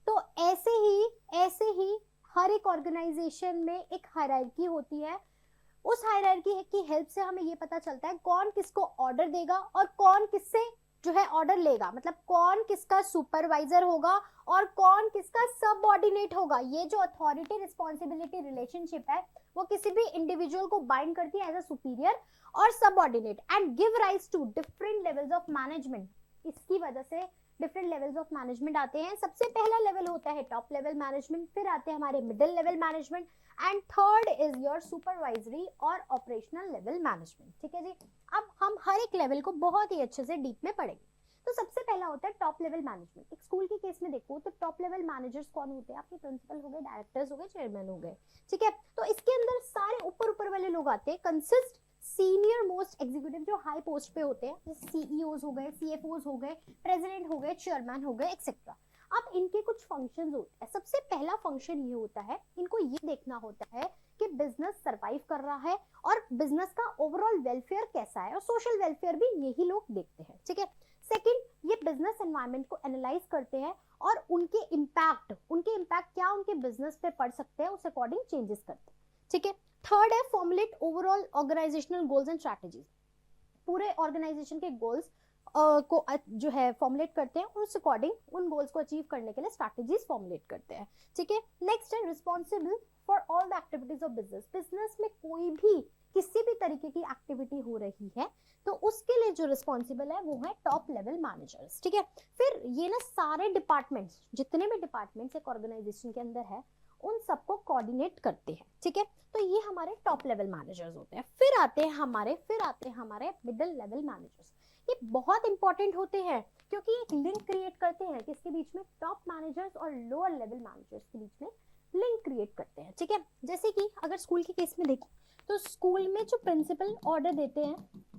तो ऐसे ही हर एक ऑर्गेनाइजेशन में एक हायरार्की होती है, उस हायरार्की की हेल्प से हमें ये पता चलता है कौन किसको ऑर्डर देगा और कौन किससे जो है ऑर्डर लेगा, मतलब कौन किसका सुपरवाइजर होगा और कौन किसका सबऑर्डिनेट होगा। ये जो अथॉरिटी रिस्पॉन्सिबिलिटी रिलेशनशिप है वो किसी भी इंडिविजुअल को बाइंड करती है एज अ सुपीरियर और subordinate and give rise to different levels of management. इसकी वजह से डिफरेंट लेवल्स ऑफ मैनेजमेंट आते हैं। सबसे पहला लेवल होता है टॉप लेवल मैनेजमेंट, फिर आते हैं हमारे middle level management and third is your supervisory और ऑपरेशनल लेवल मैनेजमेंट, ठीक है जी। अब हम हर एक लेवल को बहुत ही अच्छे से डीप में पढ़ेंगे। तो सबसे पहला होता है टॉप लेवल मैनेजमेंट। एक स्कूल के केस में देखो तो टॉप लेवल मैनेजर्स कौन होते हैं, आपके प्रिंसिपल हो गए, डायरेक्टर्स हो गए, चेयरमैन हो गए, ठीक है। तो इसके अंदर सारे ऊपर वाले लोग आते हैं, कंसिस्ट सीनियर मोस्ट एग्जीक्यूटिव जो हाई पोस्ट पे होते हैं, जैसे सीईओज हो गए, सीएफओज हो गए, प्रेसिडेंट हो गए, चेयरमैन हो गए, एक्सेट्रा। अब इनके कुछ फंक्शंस होते हैं। सबसे पहला फंक्शन ये होता है, इनको ये देखना होता है कि बिजनेस सरवाइव कर रहा है और बिजनेस का ओवरऑल वेलफेयर कैसा है, और सोशल वेलफेयर भी यही लोग देखते हैं, ठीक है। सेकंड, ये बिजनेस एनवायरनमेंट को एनालाइज करते हैं और उनके इम्पैक्ट क्या उनके बिजनेस पे पड़ सकते हैं, उस अकॉर्डिंग चेंजेस करते हैं, ठीक है। थर्ड है formulate overall organisational goals and strategies. पूरे ऑर्गेनाइजेशन के गोल्स को जो है फॉर्मुलेट करते हैं और उस अकॉर्डिंग उन गोल्स को अचीव करने के लिए स्ट्रैटेजीज फॉर्मुलेट करते हैं, ठीक है। नेक्स्ट है responsible for all the activities of business. Business में कोई भी किसी भी तरीके की एक्टिविटी हो रही है तो उसके लिए जो रिस्पॉन्सिबल है वो है टॉप लेवल मैनेजर्स, ठीक है। फिर ये ना सारे डिपार्टमेंट्स, जितने भी डिपार्टमेंट्स एक ऑर्गेनाइजेशन के अंदर है उन सबको कोऑर्डिनेट करते हैं, ठीक है। तो ये हमारे टॉप लेवल मैनेजर्स होते हैं। फिर आते हैं हमारे मिडिल लेवल मैनेजर्स। ये बहुत इंपॉर्टेंट होते हैं क्योंकि एक लिंक क्रिएट करते हैं किसके बीच में, टॉप मैनेजर्स और लोअर लेवल मैनेजर्स के बीच में लिंक क्रिएट करते हैं, ठीक है। जैसे कि अगर स्कूल के केस में देखें तो स्कूल में जो प्रिंसिपल ऑर्डर देते हैं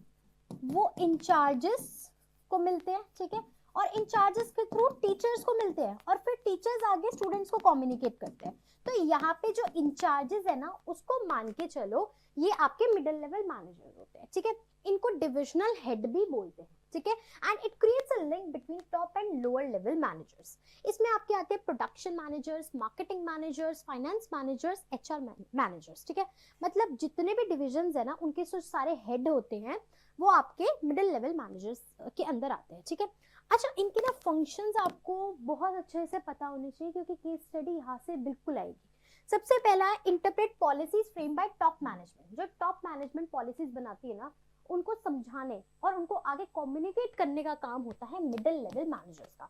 वो इंचार्जेस को मिलते हैं, ठीक है, और इंचार्जेस के थ्रू टीचर्स को मिलते हैं और फिर टीचर्स आगे स्टूडेंट्स को कम्युनिकेट करते हैं। तो यहाँ पे जो इंचार्जेस है ना उसको मान के चलो ये आपके मिडिल लेवल मैनेजर होते हैं, ठीक है। इनको डिविजनल हेड भी बोलते हैं, ठीक है। And it creates a link between top and lower level managers. इसमें आपके आते हैं production managers, marketing managers, finance managers, HR managers, ठीक है। मतलब जितने भी डिविजन्स है ना उनके जो सारे हेड होते हैं वो आपके मिडिल लेवल मैनेजर्स के अंदर आते हैं, ठीक है। अच्छा, इनके ना फंक्शंस आपको बहुत अच्छे से पता होने चाहिए क्योंकि केस स्टडी यहाँ से बिल्कुल आएगी। सबसे पहला है interpret policies frame by top management. जो टॉप मैनेजमेंट पॉलिसीज बनाती है ना उनको समझाने और उनको आगे कम्युनिकेट करने का काम होता है मिडिल लेवल मैनेजर्स का।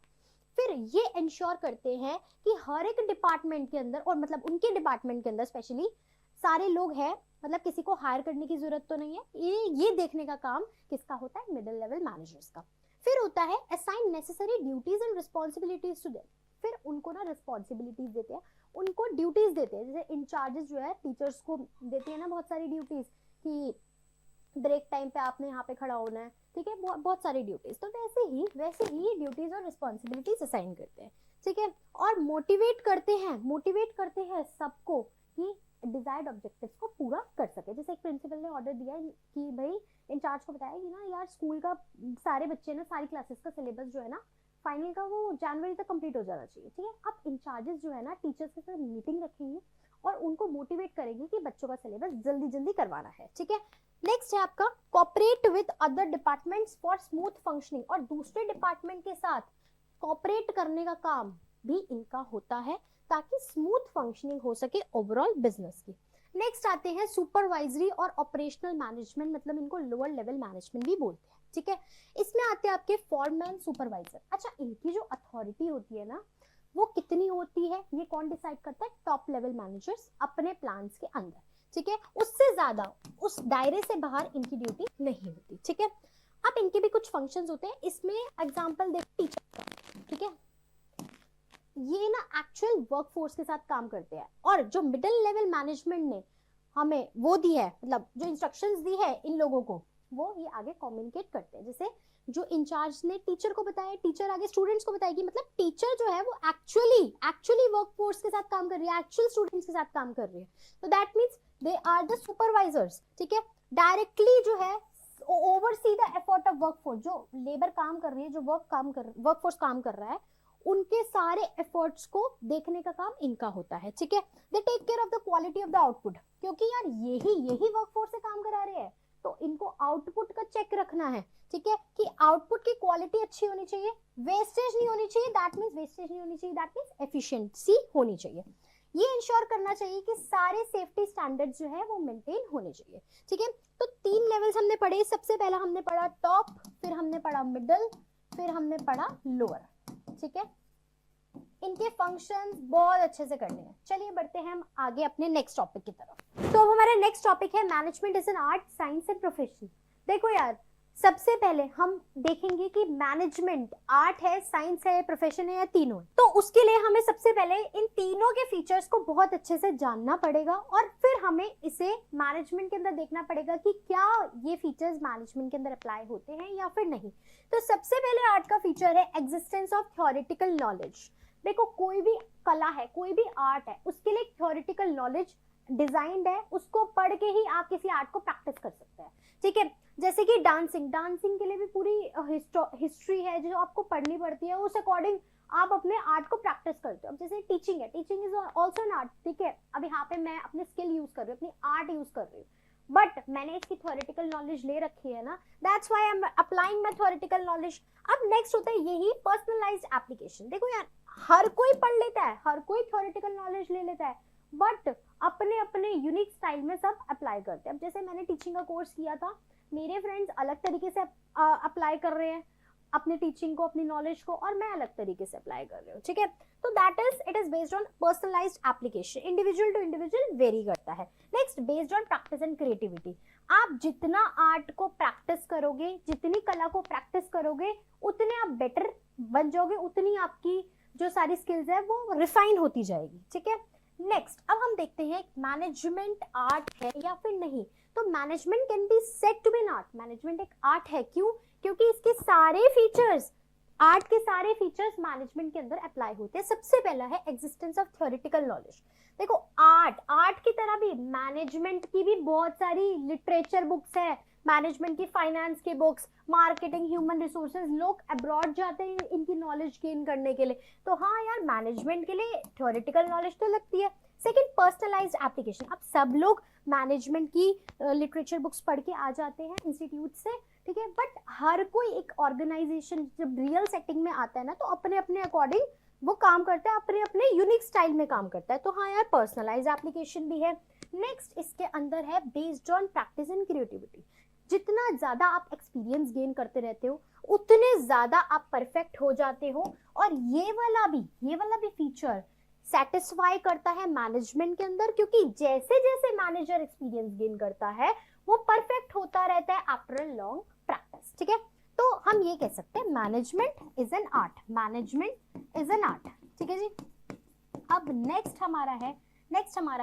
फिर ये इंश्योर करते हैं कि हर एक डिपार्टमेंट के अंदर और मतलब उनके डिपार्टमेंट के अंदर स्पेशली सारे लोग हैं, मतलब किसी को हायर करने की जरूरत तो नहीं है। ये देखने का काम किसका होता है, मिडिल लेवल मैनेजर्स का। फिर होता है assign necessary duties and responsibilities to them. फिर उनको ना रिस्पॉन्सिबिलिटीज देते हैं, उनको ड्यूटीज देते हैं, जैसे इंचार्जेस जो है टीचर्स को देते हैं ना बहुत सारी ड्यूटीज कि ब्रेक टाइम पे आपने यहाँ पे खड़ा होना है, ठीक है, बहुत सारी ड्यूटीज। तो वैसे ही ड्यूटीज और रिस्पॉन्सिबिलिटीज असाइन करते हैं, ठीक है। और मोटिवेट करते हैं सबको कि डिजायर्ड ऑब्जेक्टिव्स को पूरा कर सके। जैसे एक प्रिंसिपल ने ऑर्डर दिया कि भाई इंचार्ज को बताया कि ना यार स्कूल का सारे बच्चे ना सारी क्लासेस का सिलेबस जो है ना फाइनल का वो जनवरी तक कंप्लीट हो जाना चाहिए, ठीक है। अब इंचार्जेस जो है ना टीचर्स के साथ मीटिंग रखेंगे और उनको मोटिवेट करेंगे कि बच्चों का सिलेबस जल्दी जल्दी करवाना है, ठीक है। नेक्स्ट है आपका cooperate with other departments for smooth functioning. और दूसरे डिपार्टमेंट के साथ कोऑपरेट करने का काम भी इनका होता है ताकि स्मूथ फंक्शनिंग हो सके ओवरऑल बिजनेस की। नेक्स्ट आते हैं सुपरवाइजरी और ऑपरेशनल मैनेजमेंट, मतलब इनको लोअर लेवल मैनेजमेंट भी बोलते हैं, ठीक है। इसमें आते हैं आपके फॉरमैन सुपरवाइजर। अच्छा, इनकी जो अथॉरिटी होती है ना वो कितनी होती है, ये कौन डिसाइड करता है, टॉप लेवल मैनेजर्स अपने प्लान्स के अंदर, ठीक है। उससे ज्यादा उस दायरे से बाहर इनकी ड्यूटी नहीं होती, ठीक है। अब इनके भी कुछ फंक्शंस होते हैं, इसमें एग्जांपल देख टीचर का, ठीक है। ये ना एक्चुअल वर्कफोर्स के साथ काम करते हैं और जो मिडिल लेवल मैनेजमेंट ने हमें वो दी है, मतलब जो इंस्ट्रक्शंस दी है इन लोगों को, वो ये आगे कम्युनिकेट करते हैं। जैसे जो इंचार्ज ने टीचर को बताया, टीचर आगे स्टूडेंट्स को बताएगी, मतलब टीचर जो है वो एक्चुअली वर्कफोर्स के साथ काम कर रही है, एक्चुअल स्टूडेंट्स के साथ काम कर रही है। तो that means they are the supervisors, ठीक है। डायरेक्टली जो है oversee the effort of workforce, जो लेबर काम कर रही है, जो वर्कफोर्स काम कर रहा है, उनके सारे एफर्ट्स को देखने का काम इनका होता है, ठीक है। They take care of the quality of the output, क्योंकि यार यही वर्कफोर्स से काम करा रहे हैं तो इनको आउटपुट का चेक रखना है, ठीक है, कि आउटपुट की क्वालिटी अच्छी होनी चाहिए, वेस्टेज नहीं होनी चाहिए, दैट मींस एफिशिएंसी होनी चाहिए। ये इंश्योर करना चाहिए कि सारे सेफ्टी स्टैंडर्ड्स जो है वो मेंटेन होने चाहिए, ठीक है। तो 3 लेवल्स हमने पढ़े। सबसे पहला हमने पढ़ा टॉप, फिर हमने पढ़ा मिडिल, फिर हमने पढ़ा लोअर, ठीक है। इनके फंक्शंस बहुत अच्छे से करने हैं। चलिए बढ़ते हैं हम आगे अपने नेक्स्ट टॉपिक की तरफ। तो अब हमारा नेक्स्ट टॉपिक है management is an art, science and profession. देखो यार, सबसे पहले हम देखेंगे कि मैनेजमेंट आर्ट है, साइंस है, प्रोफेशन है या तीनों है। तो उसके लिए हमें सबसे पहले इन तीनों के फीचर्स को बहुत अच्छे से जानना पड़ेगा और फिर हमें इसे मैनेजमेंट के अंदर देखना पड़ेगा कि क्या ये फीचर्स मैनेजमेंट के अंदर अप्लाई होते हैं या फिर नहीं। तो सबसे पहले आर्ट का फीचर है एग्जिस्टेंस ऑफ थ्योरेटिकल नॉलेज। देखो, कोई भी कला है, कोई भी आर्ट है, उसके लिए थ्योरेटिकल नॉलेज डिजाइंड है, उसको पढ़ के ही आप किसी आर्ट को प्रैक्टिस कर सकते हैं, ठीक है। जैसे कि डांसिंग के लिए भी पूरी हिस्ट्री है जो आपको पढ़नी पड़ती है, उस अकॉर्डिंग आप अपने आर्ट को प्रैक्टिस करते हो। अब जैसे टीचिंग है, teaching is also an art, ठीक है। अब यहाँ पे मैं अपने स्किल यूज कर रही हूँ, अपनी आर्ट यूज कर रही हूँ, बट मैंने इसकी थ्योरेटिकल नॉलेज ले रखी है ना, that's why I am applying my theoretical knowledge. अब नेक्स्ट होता है यही पर्सनलाइज्ड एप्लीकेशन। देखो यार, हर कोई पढ़ लेता है, हर कोई थ्योरेटिकल नॉलेज ले लेता है, बट अपने अपने यूनिक स्टाइल में सब अप्लाई करते हैं। अब जैसे मैंने टीचिंग का कोर्स किया था, मेरे फ्रेंड्स अलग तरीके से अप्लाई कर रहे हैं अपनी टीचिंग को, अपनी नॉलेज को, और मैं अलग तरीके से अप्लाई कर रही हूँ, ठीक है। तो that is it is based on personalised application, individual to individual vary करता है। Next, based on practice and creativity. आप जितना आर्ट को प्रैक्टिस करोगे, जितनी कला को प्रैक्टिस करोगे, उतने आप बेटर बन जाओगे, उतनी आपकी जो सारी स्किल्स है वो रिफाइन होती जाएगी, ठीक है। नेक्स्ट, अब हम देखते हैं मैनेजमेंट आर्ट है या फिर नहीं। तो management can be said to be an art. Management एक आर्ट है, क्यों? क्योंकि इसके सारे फीचर्स, आर्ट के सारे फीचर्स मैनेजमेंट के अंदर अप्लाई होते हैं। सबसे पहला है एग्जिस्टेंस ऑफ थ्योरेटिकल नॉलेज। देखो, आर्ट की तरह भी मैनेजमेंट की भी बहुत सारी लिटरेचर बुक्स है, मैनेजमेंट की, फाइनेंस की बुक्स, मार्केटिंग, ह्यूमन रिसोर्सेज। लोग अब्रॉड जाते हैं इनकी नॉलेज गेन करने के लिए। तो हाँ यार, मैनेजमेंट के लिए थ्योरेटिकल नॉलेज तो लगती है। Second, personalised application. अब सब लोग मैनेजमेंट की लिटरेचर बुक्स पढ़ के आ जाते हैं इंस्टीट्यूट से, ठीक है, बट हर कोई एक ऑर्गेनाइजेशन जब रियल सेटिंग में आता है ना, तो अपने अपने अकॉर्डिंग वो काम करता है, अपने अपने यूनिक स्टाइल में काम करता है। तो हाँ यार, पर्सनलाइज्ड एप्लीकेशन भी है। नेक्स्ट, इसके अंदर है based on practice and creativity. जितना ज्यादा आप एक्सपीरियंस गेन करते रहते हो, उतने ज्यादा आप परफेक्ट हो जाते हो। और ये वाला भी फीचर सेटिस्फाई करता है मैनेजमेंट के अंदर, क्योंकि जैसे जैसे मैनेजर एक्सपीरियंस गेन करता है वो परफेक्ट होता रहता है आफ्टर अ लॉन्ग प्रैक्टिस, ठीक है। तो हम ये कह सकते हैं management is an art, management is an art, ठीक है जी। अब नेक्स्ट हमारा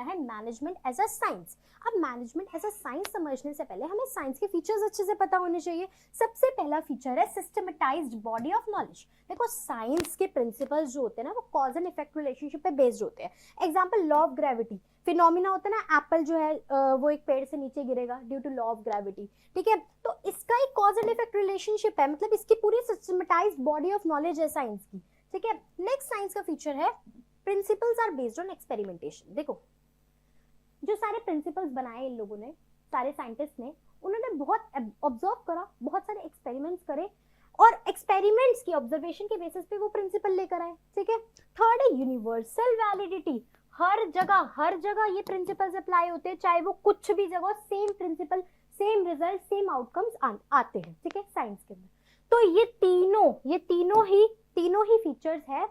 है मैनेजमेंट एज अ साइंस। अब मैनेजमेंट एज अ साइंस समझने से पहले हमें साइंस के फीचर्स अच्छे से पता होने चाहिए। सबसे पहला फीचर है सिस्टमेटाइज्ड बॉडी ऑफ नॉलेज। देखो साइंस के प्रिंसिपल्स जो होते हैं ना वो कॉज एंड इफेक्ट रिलेशनशिप पे बेस्ड होते हैं। Example law of gravity, phenomena होता है ना, एप्पल जो है वो एक पेड़ से नीचे गिरेगा due to law of gravity, ठीक है। तो इसका एक कॉज एंड इफेक्ट रिलेशनशिप है, मतलब इसकी पूरी सिस्टमेटाइज्ड बॉडी ऑफ नॉलेज है साइंस की, ठीक है। नेक्स्ट साइंस का फीचर है principles are based on experimentation. देखो जो सारे प्रिंसिपल्स बनाए इन लोगों ने, सारे साइंटिस्ट ने, उन्होंने बहुत ऑब्जर्व करा, बहुत सारे एक्सपेरिमेंट्स करे और एक्सपेरिमेंट्स की ऑब्जर्वेशन के बेसिस पे वो प्रिंसिपल लेकर आए, ठीक है। थर्ड है यूनिवर्सल वैलिडिटी। हर जगह ये प्रिंसिपल्स अप्लाई होते हैं, चाहे वो कुछ भी जगह, same principle, same result, same outcomes आते हैं, ठीक है, साइंस के अंदर। तो ये तीनों ही फीचर्स है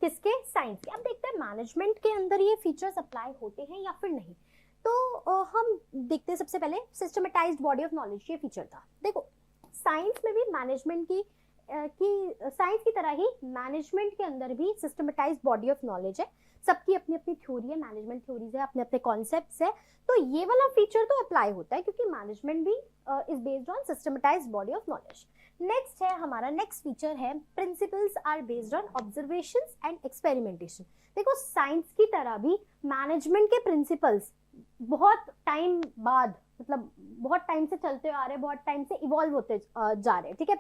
किसके, साइंस के। अब देखते हैं मैनेजमेंट के अंदर ये फीचर्स अप्लाई होते हैं या फिर नहीं। तो हम देखते हैं सबसे पहले सिस्टमेटाइज्ड बॉडी ऑफ नॉलेज, ये फीचर था। देखो साइंस में भी मैनेजमेंट की साइंस की तरह ही मैनेजमेंट के अंदर भी सिस्टमेटाइज्ड बॉडी ऑफ नॉलेज है। सबकी अपनी अपनी थ्योरी है, मैनेजमेंट थ्योरीज है, अपने अपने कॉन्सेप्ट्स है। तो ये वाला फीचर तो अप्लाई होता है क्योंकि मैनेजमेंट भी is based on systematised body of knowledge. Next है हमारा नेक्स्ट फीचर है principles are based on observations and experimentation. देखो साइंस की तरह भी मैनेजमेंट के प्रिंसिपल्स बहुत टाइम बाद, मतलब बहुत टाइम से चलते आ रहे, बहुत टाइम से इवॉल्व होते जा रहे हैं, ठीक है।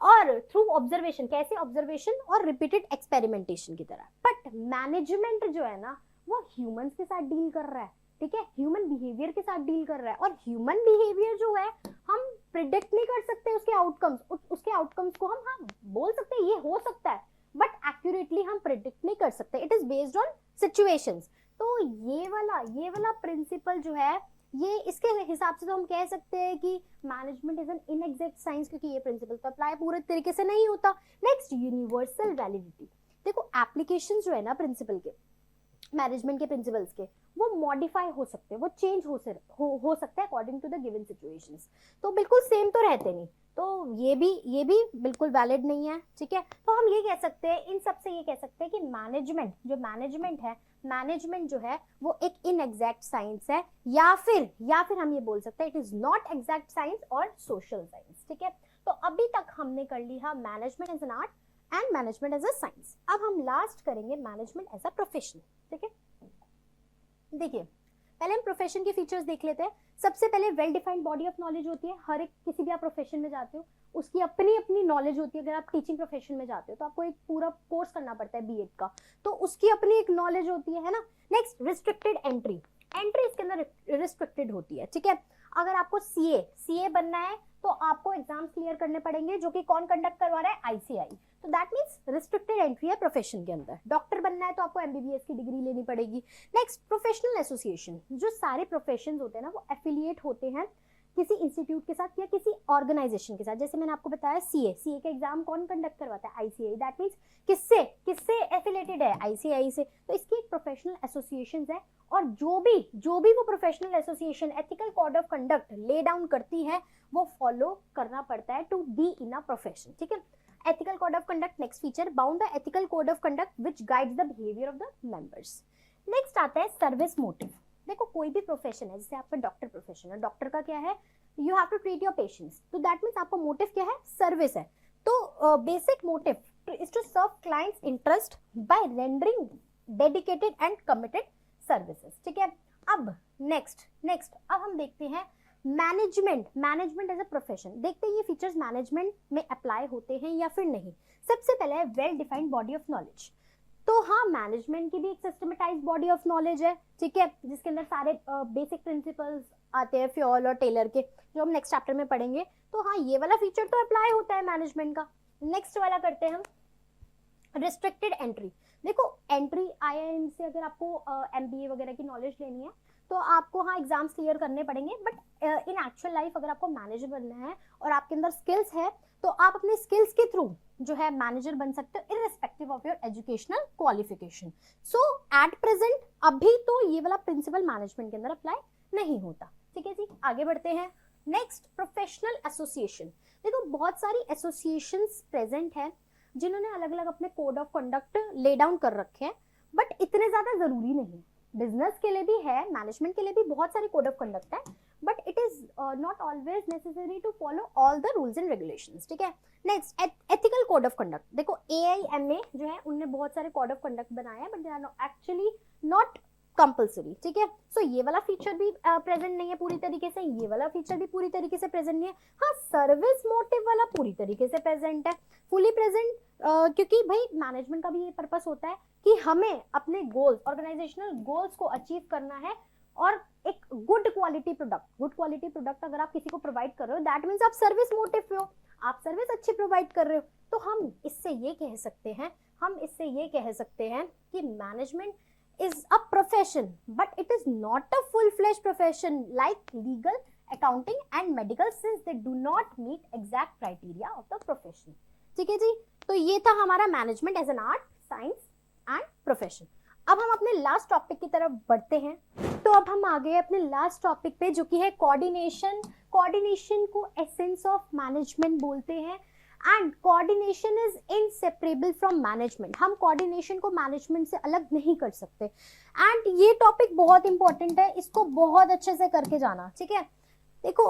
और थ्रू ऑब्जर्वेशन, कैसे ऑब्जर्वेशन और रिपीटेड एक्सपेरिमेंटेशन की तरह। बट मैनेजमेंट जो है ना वो ह्यूमंस के साथ डील कर रहा है, ठीक है, ह्यूमन बिहेवियर के साथ डील कर रहा है। और ह्यूमन बिहेवियर जो है हम प्रिडिक्ट नहीं कर सकते उसके आउटकम्स, उसके आउटकम्स को हम हाँ बोल सकते हैं ये हो सकता है, बट एक्यूरेटली हम प्रिडिक्ट नहीं कर सकते। It is based on situations. तो ये वाला प्रिंसिपल जो है, ये इसके हिसाब से तो हम कह सकते हैं कि मैनेजमेंट इज एन इनएग्जैक्ट साइंस, क्योंकि ये प्रिंसिपल तो अप्लाई पूरे तरीके से नहीं होता। Next universal validity. देखो एप्लीकेशन जो है ना प्रिंसिपल के, मैनेजमेंट के प्रिंसिपल्स के, वो मॉडिफाई हो सकते हैं, वो चेंज हो सकता है according to the given situations. तो बिल्कुल सेम तो रहते नहीं, तो ये भी बिल्कुल वैलिड नहीं है, ठीक है। तो हम ये कह सकते हैं, इन सब से ये कह सकते हैं कि मैनेजमेंट जो है वो एक इनएग्जैक्ट साइंस है, या फिर हम ये बोल सकते हैं it is not exact science और सोशल साइंस, ठीक है। तो अभी तक हमने कर लिया management as an art and management as a science. अब हम लास्ट करेंगे मैनेजमेंट एज अ प्रोफेशन, ठीक है। देखिए पहले हम प्रोफेशन के फीचर्स देख लेते हैं। सबसे पहले well defined body of knowledge होती है। हर एक किसी भी आप प्रोफेशन में जाते हो उसकी अपनी अपनी नॉलेज होती है। अगर आप टीचिंग प्रोफेशन में जाते हो तो आपको एक पूरा कोर्स करना पड़ता है बीएड का, तो उसकी अपनी एक नॉलेज होती है ना। नेक्स्ट रिस्ट्रिक्टेड एंट्री इसके अंदर रिस्ट्रिक्टेड होती है, ठीक है। अगर आपको सीए बनना है तो आपको एग्जाम्स क्लियर करने पड़ेंगे, जो कि कौन कंडक्ट करवा रहा है, आईसीआई। तो दैट मीन्स रिस्ट्रिक्टेड एंट्री है प्रोफेशन के अंदर। डॉक्टर बनना है तो आपको एमबीबीएस की डिग्री लेनी पड़ेगी। Next professional association. जो सारे प्रोफेशंस होते हैं ना वो एफिलिएट होते हैं किसी इंस्टीट्यूट के साथ या किसी ऑर्गेनाइजेशन के साथ। जैसे मैंने आपको बताया सीए का एग्जाम कौन कंडक्ट करवाता है, आईसीआई। दैट मीन्स किससे एफिलिएटेड है, आईसीआई से। तो इसकी एक प्रोफेशनल एसोसिएशन है, और जो भी वो professional association ethical code of conduct lay down करती है वो फॉलो करना पड़ता है to be in a profession, ठीक है। Ethical code of conduct next feature, bound the ethical code of conduct which guides the behaviour of the members. Next आता है सर्विस मोटिव। देखो कोई भी प्रोफेशन है, जैसे आपका डॉक्टर प्रोफेशन है, डॉक्टर का क्या है, you have to treat your patients. तो दैट मीन्स आपका मोटिव क्या है, सर्विस है। तो basic motive is to serve clients interest by rendering dedicated and committed services, ठीक है। अब नेक्स्ट अब हम देखते हैं मैनेजमेंट एज अ प्रोफेशन। देखते हैं ये फीचर्स मैनेजमेंट में अप्लाई होते हैं या फिर नहीं। सबसे पहले है well defined body of knowledge. तो हाँ मैनेजमेंट की भी एक सिस्टमेटाइज्ड बॉडी ऑफ नॉलेज है, ठीक है, जिसके अंदर सारे बेसिक प्रिंसिपल्स आते हैं फ्योल और टेलर के, जो हम नेक्स्ट चैप्टर में पढ़ेंगे। तो हाँ ये वाला फीचर तो अप्लाई होता है मैनेजमेंट का। नेक्स्ट वाला करते हैं हम रिस्ट्रिक्टेड एंट्री। देखो एंट्री आईआईएम से अगर आपको एमबीए वगैरह की नॉलेज लेनी है तो आपको हाँ एग्जाम्स क्लियर करने पड़ेंगे, बट इन एक्चुअल लाइफ अगर आपको मैनेजर बनना है और आपके अंदर स्किल्स है तो आप अपने स्किल्स के थ्रू जो है मैनेजर बन सकते हो irrespective of your educational qualification. So at present अभी तो ये वाला प्रिंसिपल मैनेजमेंट के अंदर अप्लाई नहीं होता। ठीक है जी, आगे बढ़ते हैं। Next, professional association. देखो बहुत सारी एसोसिएशंस प्रेजेंट है जिन्होंने अलग अलग अपने code of conduct lay down कर रखे हैं, बट इतने ज्यादा जरूरी नहीं है। बिजनेस के लिए भी है, मैनेजमेंट के लिए भी बहुत सारे कोड ऑफ कंडक्ट है, but it is not always necessary to follow all the rules and regulations. ठीक है। Next, ethical code of conduct. देखो AIMA जो है उनने बहुत सारे कोड ऑफ कंडक्ट बनाए हैं, but they are actually not compulsory. ठीक है। सो ये वाला फीचर भी प्रेजेंट नहीं है पूरी तरीके से, ये वाला फीचर भी पूरी तरीके से प्रेजेंट नहीं है। हाँ, सर्विस मोटिव वाला पूरी तरीके से प्रेजेंट है, फुली प्रेजेंट, क्योंकि भाई मैनेजमेंट का भी ये पर्पस होता है कि हमें अपने गोल्स, ऑर्गेनाइजेशनल गोल्स को अचीव करना है, और एक गुड क्वालिटी प्रोडक्ट अगर आप किसी को प्रोवाइड कर रहे हो, दैट मीन्स आप सर्विस मोटिव पे हो, आप सर्विस अच्छी प्रोवाइड कर रहे हो। तो हम इससे ये कह सकते हैं कि management is a profession, but it is not a full-fledged profession like legal, accounting and medical, since they do not meet exact criteria of the profession. ठीक है जी, तो ये था हमारा management as an art, science and profession. अब हम अपने लास्ट टॉपिक की तरफ बढ़ते हैं। तो अब हम आ गए अपने लास्ट टॉपिक पे, जो कि है कोऑर्डिनेशन। कोऑर्डिनेशन को एसेंस ऑफ मैनेजमेंट बोलते हैं, and coordination is inseparable from management. हम कोऑर्डिनेशन को मैनेजमेंट से अलग नहीं कर सकते, एंड ये टॉपिक बहुत इंपॉर्टेंट है, इसको बहुत अच्छे से करके जाना। ठीक है। देखो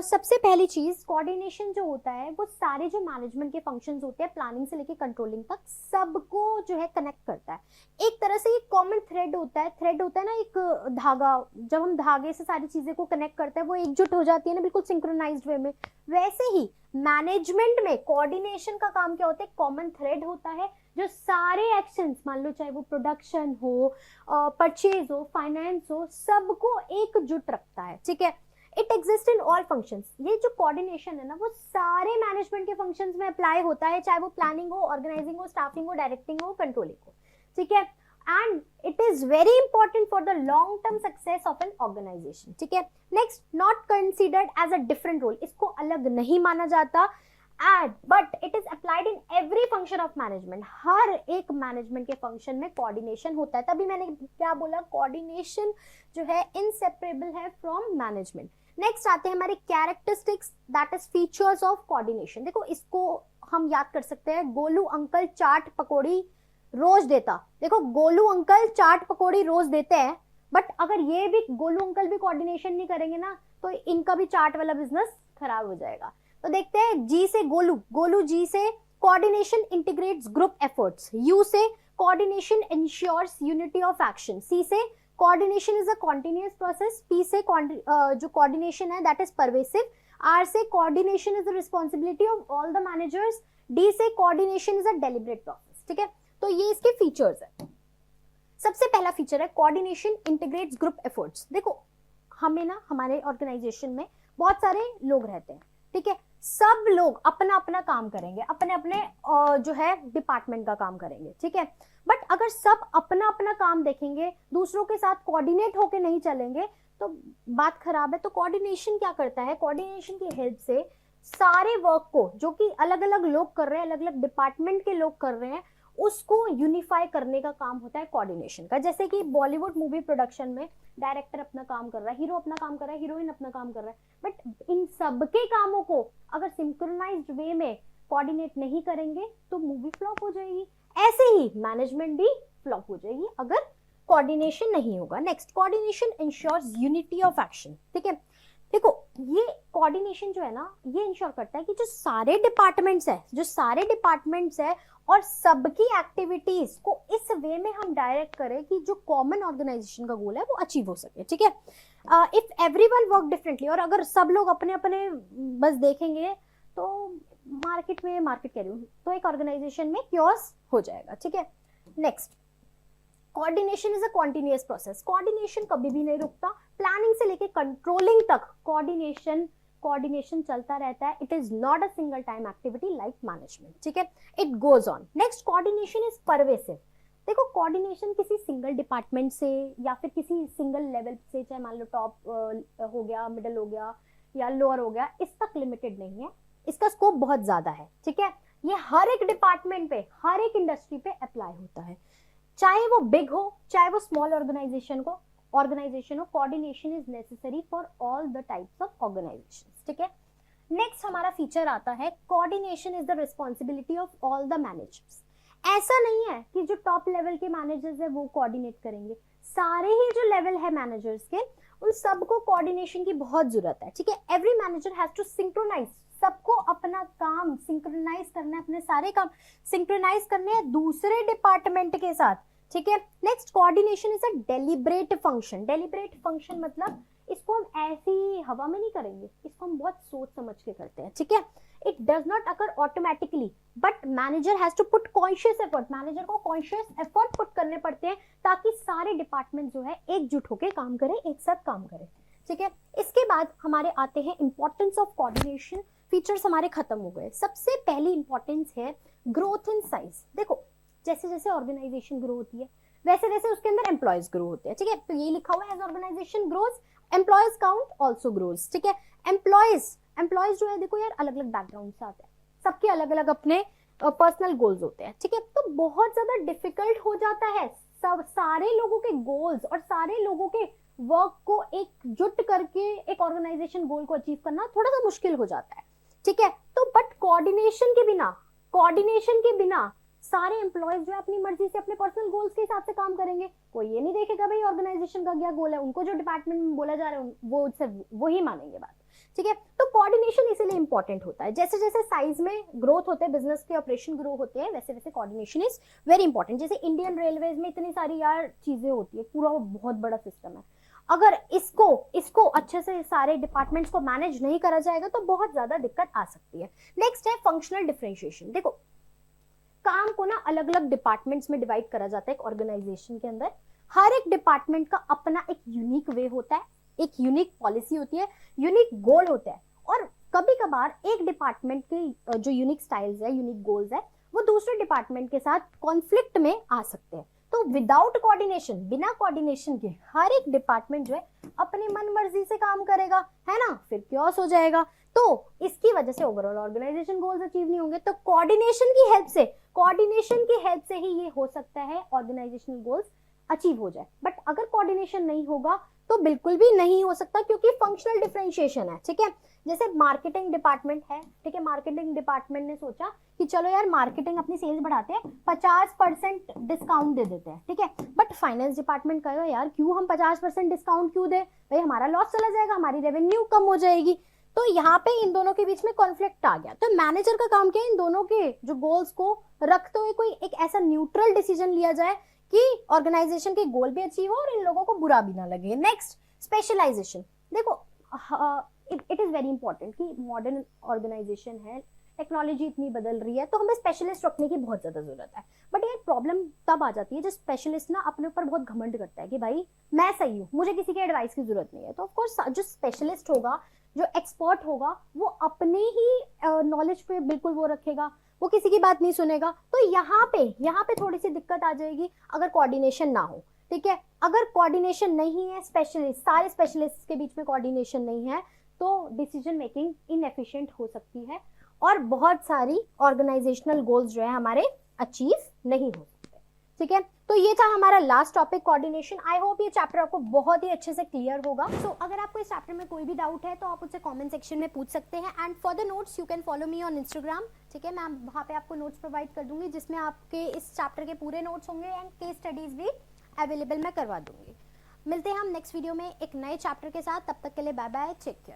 सबसे पहली चीज, कोऑर्डिनेशन जो होता है वो सारे जो मैनेजमेंट के फंक्शंस होते हैं, प्लानिंग से लेके कंट्रोलिंग तक, सबको जो है कनेक्ट करता है। एक तरह से ये कॉमन थ्रेड होता है ना, एक धागा। जब हम धागे से सारी चीजें को कनेक्ट करते हैं, वो एकजुट हो जाती है ना, बिल्कुल सिंक्रोनाइज्ड वे में। वैसे ही मैनेजमेंट में कोऑर्डिनेशन का काम क्या होता है, कॉमन थ्रेड होता है जो सारे एक्शंस, मान लो चाहे वो प्रोडक्शन हो, परचेज हो, फाइनेंस हो, सबको एकजुट रखता है। ठीक है। It exist in all functions. ये जो कोऑर्डिनेशन है ना, वो सारे मैनेजमेंट के फंक्शंस में अप्लाई होता है, चाहे वो प्लानिंग हो, ऑर्गेनाइजिंग हो, स्टाफिंग हो, डायरेक्टिंग हो, कंट्रोलिंग हो। ठीक है। And it is very important for the long term success of an organization. ठीक है। Next, not considered as a different role. इसको अलग नहीं माना जाता, but it is applied in every function of management. हर एक मैनेजमेंट के फंक्शन में कोऑर्डिनेशन होता है। तभी मैंने क्या बोला, कोऑर्डिनेशन जो है इनसेपरेबल है फ्रॉम मैनेजमेंट। नेक्स्ट आते हैं हमारे characteristics, that is features of coordination. देखो इसको हम याद कर सकते हैं, गोलू अंकल चाट पकौड़ी रोज देता। देखो गोलू अंकल चाट पकौड़ी रोज देते हैं, बट अगर ये भी गोलू अंकल भी कोऑर्डिनेशन नहीं करेंगे ना, तो इनका भी चाट वाला बिजनेस खराब हो जाएगा। तो देखते हैं, जी से गोलू, गोलू जी से coordination integrates group efforts, U से coordination ensures unity of action, C से coordination is a continuous process, P से जो कोऑर्डिनेशन है दैट इज परवेसिव, आर से coordination is the responsibility of all the managers, D से coordination is a deliberate process. ठीक है। तो ये इसके फीचर्स है। सबसे पहला फीचर है कोऑर्डिनेशन इंटीग्रेट्स ग्रुप एफर्ट्स। देखो हमें ना, हमारे ऑर्गेनाइजेशन में बहुत सारे लोग रहते हैं। ठीक है। सब लोग अपना अपना काम करेंगे, अपने अपने जो है डिपार्टमेंट का काम करेंगे। ठीक है। बट अगर सब अपना अपना काम देखेंगे, दूसरों के साथ कोऑर्डिनेट होके नहीं चलेंगे, तो बात खराब है। तो कोऑर्डिनेशन क्या करता है, कोऑर्डिनेशन की हेल्प से सारे वर्क को, जो कि अलग अलग लोग कर रहे हैं, अलग अलग डिपार्टमेंट के लोग कर रहे हैं, उसको यूनिफाई करने का काम होता है कोऑर्डिनेशन का। जैसे कि बॉलीवुड मूवी प्रोडक्शन में डायरेक्टर अपना काम कर रहा है, हीरो अपना काम कर रहा है, हीरोइन अपना काम कर रहा है, बट इन सबके कामों को अगर सिंक्रोनाइज्ड वे में कोऑर्डिनेट नहीं करेंगे तो मूवी फ्लॉप हो जाएगी। ऐसे ही मैनेजमेंट भी फ्लॉप हो जाएगी अगर कोऑर्डिनेशन नहीं होगा। Next, coordination ensures unity of action. ठीक है। देखो ये कोऑर्डिनेशन जो है ना, ये इंश्योर करता है कि जो सारे डिपार्टमेंट्स है और सबकी एक्टिविटीज को इस वे में हम डायरेक्ट करें कि जो कॉमन ऑर्गेनाइजेशन का गोल है वो अचीव हो सके। ठीक है। इफ एवरीवन वर्क डिफरेंटली, और अगर सब लोग अपने अपने बस देखेंगे तो मार्केट कह रही हूँ, तो एक ऑर्गेनाइजेशन में क्योस हो जाएगा। ठीक है। Next, coordination is a continuous process. Coordination कभी भी नहीं रुकता, प्लानिंग से लेके कंट्रोलिंग तक कोऑर्डिनेशन चलता रहता है। It is not a single time activity like management. ठीक है। It goes on. Next, coordination is pervasive. देखो कोऑर्डिनेशन किसी सिंगल डिपार्टमेंट से या फिर किसी सिंगल लेवल से, चाहे मान लो टॉप हो गया, मिडिल हो गया या लोअर हो गया, इस तक लिमिटेड नहीं है, इसका स्कोप बहुत ज्यादा है। ठीक है। ये हर एक डिपार्टमेंट पे, हर एक इंडस्ट्री पे अप्लाई होता है। चाहे वो बिग हो चाहे वो स्मॉल ऑर्गेनाइजेशन हो, coordination is necessary for all the types of organisation. ठीक है, नेक्स्ट हमारा फीचर आता है coordination is the responsibility of all the managers. ऐसा नहीं है कि जो टॉप लेवल के मैनेजर्स है वो कोऑर्डिनेट करेंगे, सारे ही जो लेवल है मैनेजर्स के उन सबको कोऑर्डिनेशन की बहुत जरूरत है। ठीक है, every manager has to synchronise, सबको अपना काम सिंक्रोनाइज करना है, अपने सारे काम सिंक्रोनाइज करने हैं दूसरे डिपार्टमेंट के साथ। ठीक है, next coordination is a deliberate function. Deliberate function मतलब इसको हम ऐसे ही हवा में नहीं करेंगे, इसको हम बहुत सोच समझ के करते हैं। ठीक है, it does not occur automatically but manager has to put conscious effort, manager को कॉन्शियस एफर्ट पुट करने पड़ते हैं ताकि सारे डिपार्टमेंट जो है एकजुट होकर काम करें, एक साथ काम करें। ठीक है, इसके बाद हमारे आते हैं इंपॉर्टेंस ऑफ कोऑर्डिनेशन। फीचर्स हमारे खत्म हो गए। सबसे पहली इंपॉर्टेंस है ग्रोथ इन साइज। देखो जैसे जैसे ऑर्गेनाइजेशन ग्रो होती है वैसे वैसे उसके अंदर एम्प्लॉयज ग्रो होते हैं। ठीक है, तो ये लिखा हुआ है as organisation grows employees count also grows. ठीक है, एम्प्लॉयज जो है देखो यार अलग अलग बैकग्राउंड से आते हैं, सबके अलग अलग अपने पर्सनल गोल्स होते हैं। ठीक है, तो बहुत ज्यादा डिफिकल्ट हो जाता है सब सारे लोगों के गोल्स और सारे लोगों के वर्क को एकजुट करके एक ऑर्गेनाइजेशन गोल को अचीव करना थोड़ा सा मुश्किल हो जाता है। ठीक है, तो बट कोऑर्डिनेशन के बिना सारे एम्प्लॉयज जो है अपनी मर्जी से अपने पर्सनल गोल्स के हिसाब से काम करेंगे। कोई ये नहीं देखेगा भाई ऑर्गेनाइजेशन का क्या गोल है, उनको जो डिपार्टमेंट में बोला जा रहा है वो सिर्फ वही मानेंगे बात। ठीक है, तो कोऑर्डिनेशन इसीलिए इंपॉर्टेंट होता है। जैसे जैसे साइज में ग्रोथ होते हैं, बिजनेस के ऑपरेशन ग्रो होते हैं, वैसे वैसे कोऑर्डिनेशन इज वेरी इंपॉर्टेंट। जैसे इंडियन रेलवेज में इतनी सारी यार चीजें होती है, पूरा वो बहुत बड़ा सिस्टम है, अगर इसको अच्छे से सारे डिपार्टमेंट्स को मैनेज नहीं करा जाएगा तो बहुत ज्यादा दिक्कत आ सकती है। नेक्स्ट है फंक्शनल डिफरेंशिएशन। देखो काम को ना अलग अलग डिपार्टमेंट्स में डिवाइड करा जाता है एक ऑर्गेनाइजेशन के अंदर। हर एक डिपार्टमेंट का अपना एक यूनिक वे होता है, एक यूनिक पॉलिसी होती है, यूनिक गोल होता है, और कभी कभार एक डिपार्टमेंट के जो यूनिक स्टाइल्स है, यूनिक गोल्स है, वो दूसरे डिपार्टमेंट के साथ कॉन्फ्लिक्ट में आ सकते हैं। तो विदाउट कोऑर्डिनेशन, बिना कोऑर्डिनेशन के हर एक डिपार्टमेंट जो है अपनी मन मर्जी से काम करेगा, है ना, फिर क्योस हो जाएगा। तो इसकी वजह से ओवरऑल ऑर्गेनाइजेशन गोल्स अचीव नहीं होंगे। तो कोऑर्डिनेशन की हेल्प से ही ये हो सकता है ऑर्गेनाइजेशनल गोल्स अचीव हो जाए। बट अगर कोऑर्डिनेशन नहीं होगा तो बिल्कुल भी नहीं हो सकता, क्योंकि फंक्शनल डिफरेंशिएशन है। ठीक है, जैसे मार्केटिंग डिपार्टमेंट है, ठीक है, मार्केटिंग डिपार्टमेंट ने सोचा कि चलो यार मार्केटिंग अपनी सेल्स बढ़ाते हैं, 50% डिस्काउंट दे देते हैं। ठीक है, बट फाइनेंस डिपार्टमेंट कहेगा यार क्यों हम 50% डिस्काउंट क्यों दे, भाई हमारा लॉस चला जाएगा, हमारी रेवेन्यू कम हो जाएगी। तो यहाँ पे इन दोनों के बीच में कॉन्फ्लिक्ट आ गया। तो मैनेजर का काम क्या है, इन दोनों के जो गोल्स को रखते हुए कोई एक ऐसा न्यूट्रल डिसीजन लिया जाए कि ऑर्गेनाइजेशन के गोल भी अचीव हो और इन लोगों को बुरा भी ना लगे। Next specialisation. देखो इट इज वेरी इंपॉर्टेंट कि मॉडर्न ऑर्गेनाइजेशन है, टेक्नोलॉजी इतनी बदल रही है, तो हमें स्पेशलिस्ट रखने की बहुत ज्यादा जरूरत है। बट ये प्रॉब्लम तब आ जाती है जब स्पेशलिस्ट ना अपने ऊपर बहुत घमंड करता है कि भाई मैं सही हूँ, मुझे किसी के एडवाइस की जरूरत नहीं है। तो ऑफकोर्स जो स्पेशलिस्ट होगा, जो एक्सपर्ट होगा, वो अपने ही नॉलेज पे बिल्कुल वो रखेगा, वो किसी की बात नहीं सुनेगा। तो यहाँ पे थोड़ी सी दिक्कत आ जाएगी अगर कोऑर्डिनेशन ना हो। ठीक है, अगर कोऑर्डिनेशन नहीं है, सारे स्पेशलिस्ट के बीच में कोऑर्डिनेशन नहीं है, तो डिसीजन मेकिंग इनएफिशिएंट हो सकती है और बहुत सारी ऑर्गेनाइजेशनल गोल्स जो है हमारे अचीव नहीं हो सकते। ठीक है, तो ये था हमारा last topic coordination. I hope ये चैप्टर आपको बहुत ही अच्छे से क्लियर होगा। सो अगर आपको इस चैप्टर में कोई भी डाउट है तो आप मुझसे कमेंट सेक्शन में पूछ सकते हैं। And for the notes you can follow me on Instagram. ठीक है, मैं वहाँ पे आपको नोट्स प्रोवाइड कर दूंगी जिसमें आपके इस चैप्टर के पूरे नोट्स होंगे एंड केस स्टडीज भी अवेलेबल मैं करवा दूंगी। मिलते हैं हम नेक्स्ट वीडियो में एक नए चैप्टर के साथ। तब तक के लिए बाय बाय, टेक केयर।